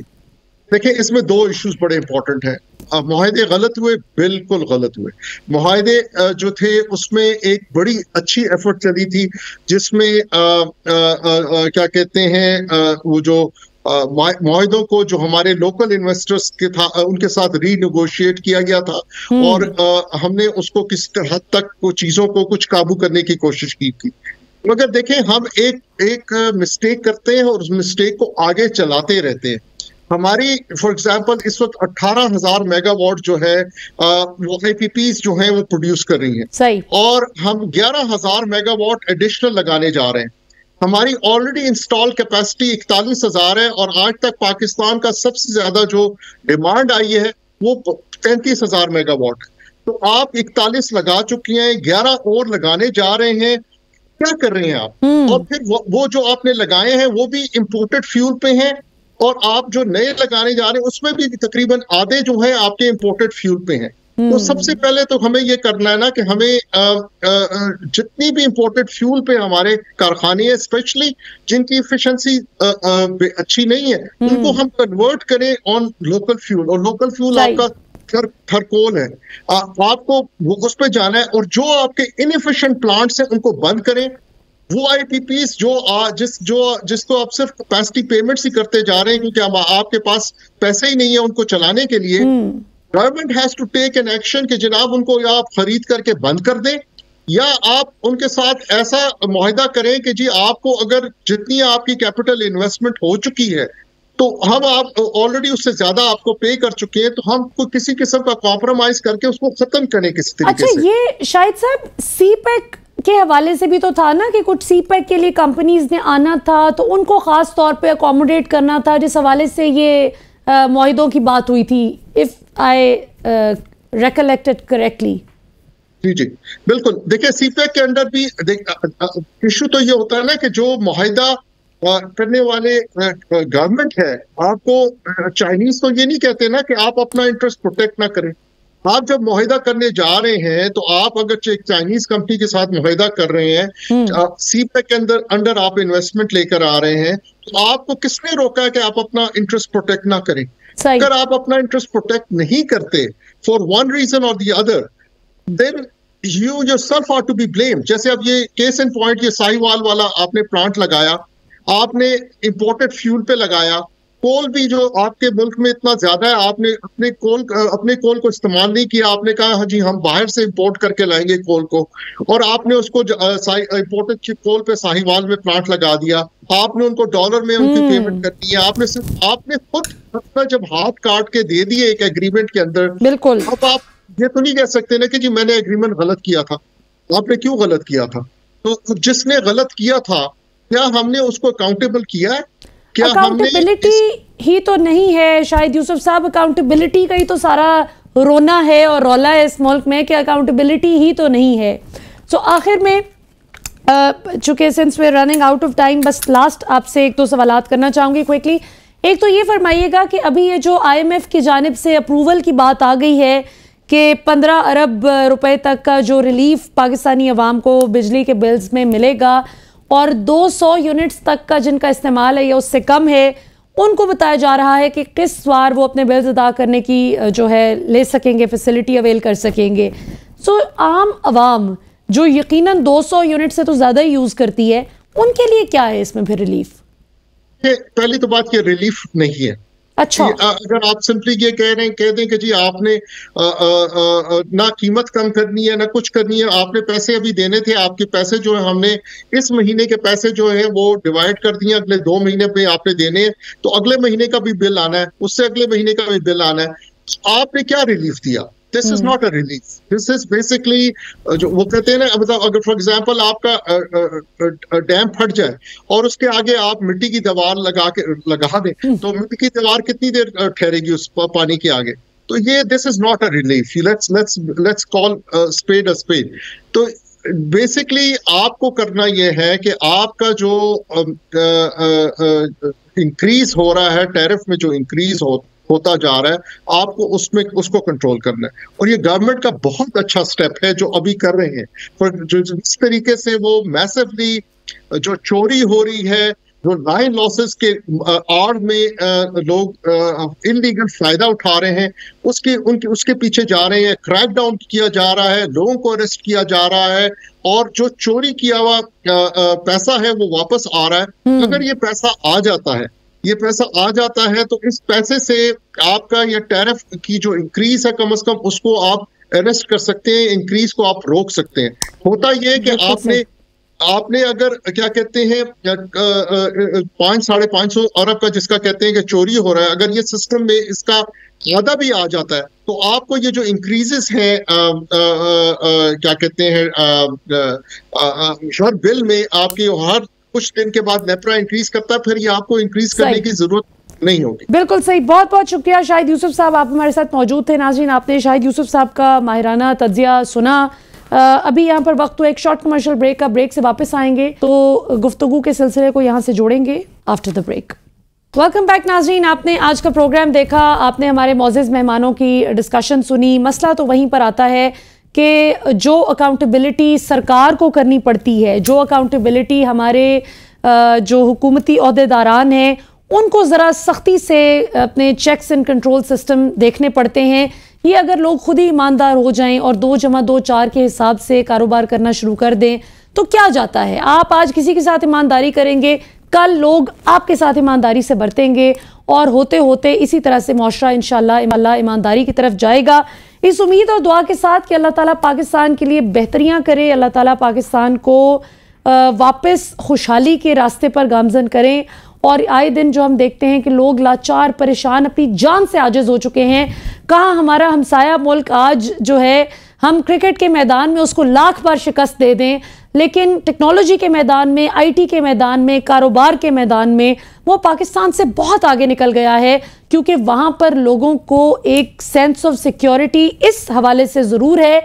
देखिए इसमें दो इश्यूज बड़े इंपॉर्टेंट हैं। मुआहदे गलत हुए, बिल्कुल गलत हुए। मुआहदे जो थे उसमें एक बड़ी अच्छी एफर्ट चली थी, जिसमें क्या कहते हैं वो जो मुआहदों को जो हमारे लोकल इन्वेस्टर्स के था उनके साथ रीनेगोशिएट किया गया था, और हमने उसको किस हद तक वो चीजों को कुछ काबू करने की कोशिश की थी। मगर देखें, हम एक मिस्टेक करते हैं और उस मिस्टेक को आगे चलाते रहते हैं। हमारी फॉर एग्जांपल इस वक्त 18,000 मेगावाट जो है वो IPPs जो है वो प्रोड्यूस कर रही हैं, सही, और हम 11,000 मेगावाट एडिशनल लगाने जा रहे हैं। हमारी ऑलरेडी इंस्टॉल कैपेसिटी 41,000 है, और आज तक पाकिस्तान का सबसे ज्यादा जो डिमांड आई है वो 35,000 मेगावाट। तो आप 41 लगा चुकी हैं, 11 और लगाने जा रहे हैं। क्या कर रहे हैं आप? और फिर वो जो आपने लगाए हैं वो भी इंपोर्टेड फ्यूल पे हैं, और आप जो नए लगाने जा रहे हैं उसमें भी तकरीबन आधे जो है आपके इंपोर्टेड फ्यूल पे हैं। तो सबसे पहले तो हमें ये करना है ना कि हमें जितनी भी इंपोर्टेड फ्यूल पे हमारे कारखाने हैं, स्पेशली जिनकी एफिशिएंसी अच्छी नहीं है, उनको हम कन्वर्ट करें ऑन लोकल फ्यूल। और लोकल फ्यूल आपका थर्कोल है, आपको उस पर जाना है, और जो आपके इनएफिशिएंट प्लांट्स हैं उनको बंद करें। वो IPPs जिसको आप सिर्फ कैपेसिटी पेमेंट्स ही करते जा रहे हैं क्योंकि आपके पास पैसे ही नहीं है उनको चलाने के लिए, government has to take an action कि जनाब उनको या आप खरीद करके बंद कर दें, या आप उनके साथ ऐसा मुआहदा करें कि जी आपको अगर जितनी आपकी कैपिटल इन्वेस्टमेंट हो चुकी है तो हम आप ऑलरेडी उससे ज्यादा आपको पे कर चुके हैं, तो हम कोई किसी किस्म का कॉम्प्रोमाइज करके उसको खत्म करें किसी तरीके से। ये शायद साहब CPEC के हवाले से भी तो था ना कि कुछ CPEC के लिए कंपनीज ने आना था, तो उनको खास तौर पे अकोमोडेट करना था, जिस हवाले से ये मुआहिदों की बात हुई थी, इफ आई रिकलेक्टेड करेक्टली। जी जी बिल्कुल। देखिए CPEC के अंदर भी इशू तो ये होता है ना कि जो मुआहिदा करने वाले गवर्नमेंट है, आपको चाइनीज तो ये नहीं कहते ना कि आप अपना इंटरेस्ट प्रोटेक्ट ना करें। आप जब मुआहिदा करने जा रहे हैं तो आप अगर चाइनीज कंपनी के साथ मुआहिदा कर रहे हैं, CPEC के अंदर आप इन्वेस्टमेंट लेकर आ रहे हैं, तो आपको किसने रोका है कि आप अपना इंटरेस्ट प्रोटेक्ट ना करें? अगर आप अपना इंटरेस्ट प्रोटेक्ट नहीं करते फॉर वन रीजन और the other, then you yourself are to be blame. जैसे अब ये केस इन पॉइंट, ये साहिवाल वाला आपने प्लांट लगाया, आपने इंपोर्टेड फ्यूल पे लगाया, कोल भी जो आपके मुल्क में इतना ज्यादा है, आपने अपने कोल को इस्तेमाल नहीं किया। आपने कहा हाँ जी हम बाहर से इंपोर्ट करके लाएंगे कोल को, और आपने उसको इंपोर्टेड कोल पे साहिवाल में प्लांट लगा दिया। आपने उनको डॉलर में उनकी पेमेंट करनी है। आपने खुद अपना जब हाथ काट के दे दिए एक एग्रीमेंट के अंदर। बिल्कुल। अब आप ये तो नहीं कह सकते ना कि जी मैंने एग्रीमेंट गलत किया था। आपने क्यों गलत किया था? तो जिसने गलत किया था क्या हमने उसको अकाउंटेबल किया है? क्या अकाउंटेबिलिटी ही तो नहीं है शायद यूसुफ साहब, अकाउंटेबिलिटी का ही तो सारा रोना है और रौला है इस मुल्क में कि अकाउंटेबिलिटी ही तो नहीं है। सो आखिर में चूंकि since we are running out of time, बस लास्ट आपसे एक दो सवालात करना चाहूंगी क्विकली। एक तो ये फरमाइएगा कि अभी ये जो IMF की जानिब से अप्रूवल की बात आ गई है कि 15 अरब रुपए तक का जो रिलीफ पाकिस्तानी अवाम को बिजली के बिल्स में मिलेगा, और 200 यूनिट्स तक का जिनका इस्तेमाल है या उससे कम है, उनको बताया जा रहा है कि किस्तवार वो अपने बिल्स अदा करने की जो है ले सकेंगे, फैसिलिटी अवेल कर सकेंगे। सो आम अवाम जो यकीनन 200 यूनिट से तो ज़्यादा ही यूज़ करती है, उनके लिए क्या है इसमें फिर रिलीफ? पहली तो बात ये रिलीफ नहीं है। अच्छा, अगर आप सिंपली ये कह दें कि जी आपने ना कीमत कम करनी है ना कुछ करनी है, आपने पैसे अभी देने थे, आपके पैसे जो है हमने इस महीने के पैसे जो है वो डिवाइड कर दिए, अगले 2 महीने पे आपने देने हैं, तो अगले महीने का भी बिल आना है, उससे अगले महीने का भी बिल आना है। आपने क्या रिलीफ दिया? This is not a relief, this is basically जो वो कहते हैं ना, मतलब अगर फॉर एग्जांपल आपका डैम फट जाए और उसके आगे आप मिट्टी की दीवार लगा दें, तो मिट्टी की दीवार कितनी देर ठहरेगी उस पानी के आगे? तो ये this is not a relief. Let's call spade a spade. तो बेसिकली आपको करना यह है कि आपका जो इंक्रीज हो रहा है, टैरिफ में जो इंक्रीज होता जा रहा है, आपको उसमें उसको कंट्रोल करना है। और ये गवर्नमेंट का बहुत अच्छा स्टेप है जो अभी कर रहे हैं, पर जिस तरीके से वो मैसिवली जो चोरी हो रही है, जो लाइन लॉसेस के आड़ में लोग इलीगल फायदा उठा रहे हैं, उसके पीछे जा रहे हैं, क्रैक डाउन किया जा रहा है, लोगों को अरेस्ट किया जा रहा है, और जो चोरी किया हुआ पैसा है वो वापस आ रहा है। अगर ये पैसा आ जाता है, तो इस पैसे से आपका ये टैरिफ की जो इंक्रीज है, कम से कम उसको आप अरेस्ट कर सकते हैं, इंक्रीज को आप रोक सकते हैं। होता ये है कि आपने अगर क्या कहते हैं 500-550 अरब का जिसका कहते हैं कि चोरी हो रहा है, अगर ये सिस्टम में इसका आधा भी आ जाता है, तो आपको ये जो इंक्रीजेस हैं क्या कहते हैं हर बिल में, आपके हर कुछ दिन के बाद नेपरा इंक्रीज करता है, फिर ये आपको इंक्रीज करने की जरूरत नहीं होगी। बिल्कुल सही, बहुत बहुत शुक्रिया शाहिद यूसुफ साहब, आप हमारे साथ मौजूद थे। नाज़रीन, आपने शाहिद यूसुफ साहब का माहिराना तज्जिया सुना। अभी यहाँ पर वक्त हुआ एक शॉर्ट कमर्शियल ब्रेक का, ब्रेक से वापस आएंगे तो गुफ्तगू के सिलसिले को यहाँ से जोड़ेंगे after the break. Welcome back नाज़रीन, आपने आज का प्रोग्राम देखा, आपने हमारे मौजूद मेहमानों की डिस्कशन सुनी। मसला तो वहीं पर आता है कि जो अकाउंटेबिलिटी सरकार को करनी पड़ती है, जो अकाउंटेबिलिटी हमारे जो हुकूमती ओहदेदारान हैं उनको ज़रा सख्ती से अपने चेक्स एंड कंट्रोल सिस्टम देखने पड़ते हैं। ये अगर लोग खुद ही ईमानदार हो जाएं और 2+2=4 के हिसाब से कारोबार करना शुरू कर दें तो क्या जाता है। आप आज किसी के साथ ईमानदारी करेंगे, कल लोग आपके साथ ईमानदारी से बरतेंगे और होते होते इसी तरह से मुआशरा इंशाअल्लाह ईमानदारी की तरफ जाएगा। इस उम्मीद और दुआ के साथ कि अल्लाह ताला पाकिस्तान के लिए बेहतरियां करे, अल्लाह ताला पाकिस्तान को वापस खुशहाली के रास्ते पर गामजन करें। और आए दिन जो हम देखते हैं कि लोग लाचार परेशान अपनी जान से आजिज हो चुके हैं। कहाँ हमारा हमसाया मुल्क आज जो है, हम क्रिकेट के मैदान में उसको लाख बार शिकस्त दे दें, लेकिन टेक्नोलॉजी के मैदान में, आईटी के मैदान में, कारोबार के मैदान में वो पाकिस्तान से बहुत आगे निकल गया है, क्योंकि वहाँ पर लोगों को एक सेंस ऑफ सिक्योरिटी इस हवाले से ज़रूर है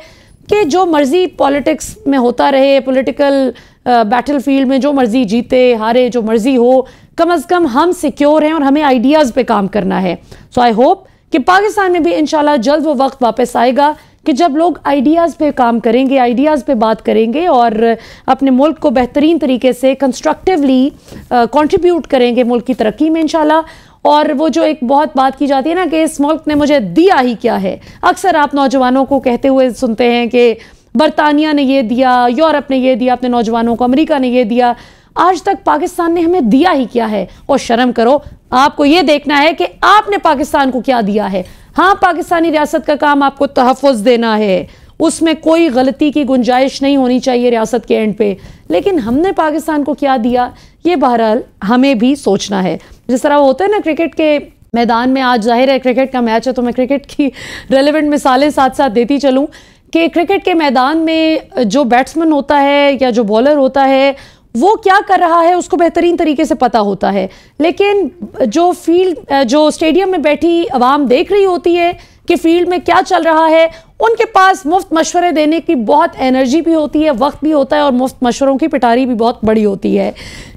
कि जो मर्जी पॉलिटिक्स में होता रहे, पॉलिटिकल बैटल फील्ड में जो मर्जी जीते हारे, जो मर्जी हो, कम अज़ कम हम सिक्योर हैं और हमें आइडियाज़ पे काम करना है। सो आई होप कि पाकिस्तान में भी इंशाल्लाह जल्द वो वक्त वापस आएगा कि जब लोग आइडियाज़ पे काम करेंगे, आइडियाज़ पे बात करेंगे और अपने मुल्क को बेहतरीन तरीके से कंस्ट्रक्टिवली कंट्रीब्यूट करेंगे मुल्क की तरक्की में इंशाल्लाह। और वो जो एक बहुत बात की जाती है ना कि इस मुल्क ने मुझे दिया ही क्या है, अक्सर आप नौजवानों को कहते हुए सुनते हैं कि बरतानिया ने ये दिया, यूरोप ने ये दिया अपने नौजवानों को, अमेरिका ने ये दिया। आज तक पाकिस्तान ने हमें दिया ही क्या है? और शर्म करो, आपको ये देखना है कि आपने पाकिस्तान को क्या दिया है। हाँ, पाकिस्तानी रियासत का काम आपको तहफ़्फ़ुज़ देना है, उसमें कोई गलती की गुंजाइश नहीं होनी चाहिए रियासत के एंड पे, लेकिन हमने पाकिस्तान को क्या दिया ये बहरहाल हमें भी सोचना है। जिस तरह होता है ना क्रिकेट के मैदान में, आज जाहिर है क्रिकेट का मैच है तो मैं क्रिकेट की रेलेवेंट मिसालें साथ साथ देती चलूँ कि क्रिकेट के मैदान में जो बैट्समैन होता है या जो बॉलर होता है वो क्या कर रहा है उसको बेहतरीन तरीके से पता होता है, लेकिन जो फील्ड जो स्टेडियम में बैठी आवाम देख रही होती है कि फील्ड में क्या चल रहा है, उनके पास मुफ्त मशवरे देने की बहुत एनर्जी भी होती है, वक्त भी होता है और मुफ्त मशवरों की पिटारी भी बहुत बड़ी होती है।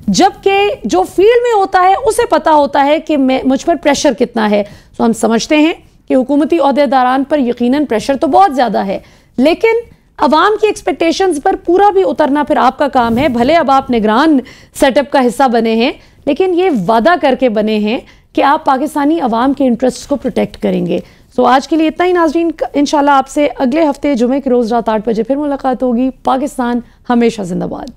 जबकि जो फील्ड में होता है उसे पता होता है कि मुझ पर प्रेशर कितना है। तो हम समझते हैं कि हुकूमती ओहदेदारान पर यकीनन प्रेशर तो बहुत ज़्यादा है, लेकिन अवाम की एक्सपेक्टेशंस पर पूरा भी उतरना फिर आपका काम है। भले अब आप निगरान सेटअप का हिस्सा बने हैं, लेकिन ये वादा करके बने हैं कि आप पाकिस्तानी अवाम के इंटरेस्ट को प्रोटेक्ट करेंगे। सो आज के लिए इतना ही नाज़रीन, इंशाल्लाह आपसे अगले हफ्ते जुमे के रोज़ रात 8 बजे फिर मुलाकात होगी। पाकिस्तान हमेशा जिंदाबाद।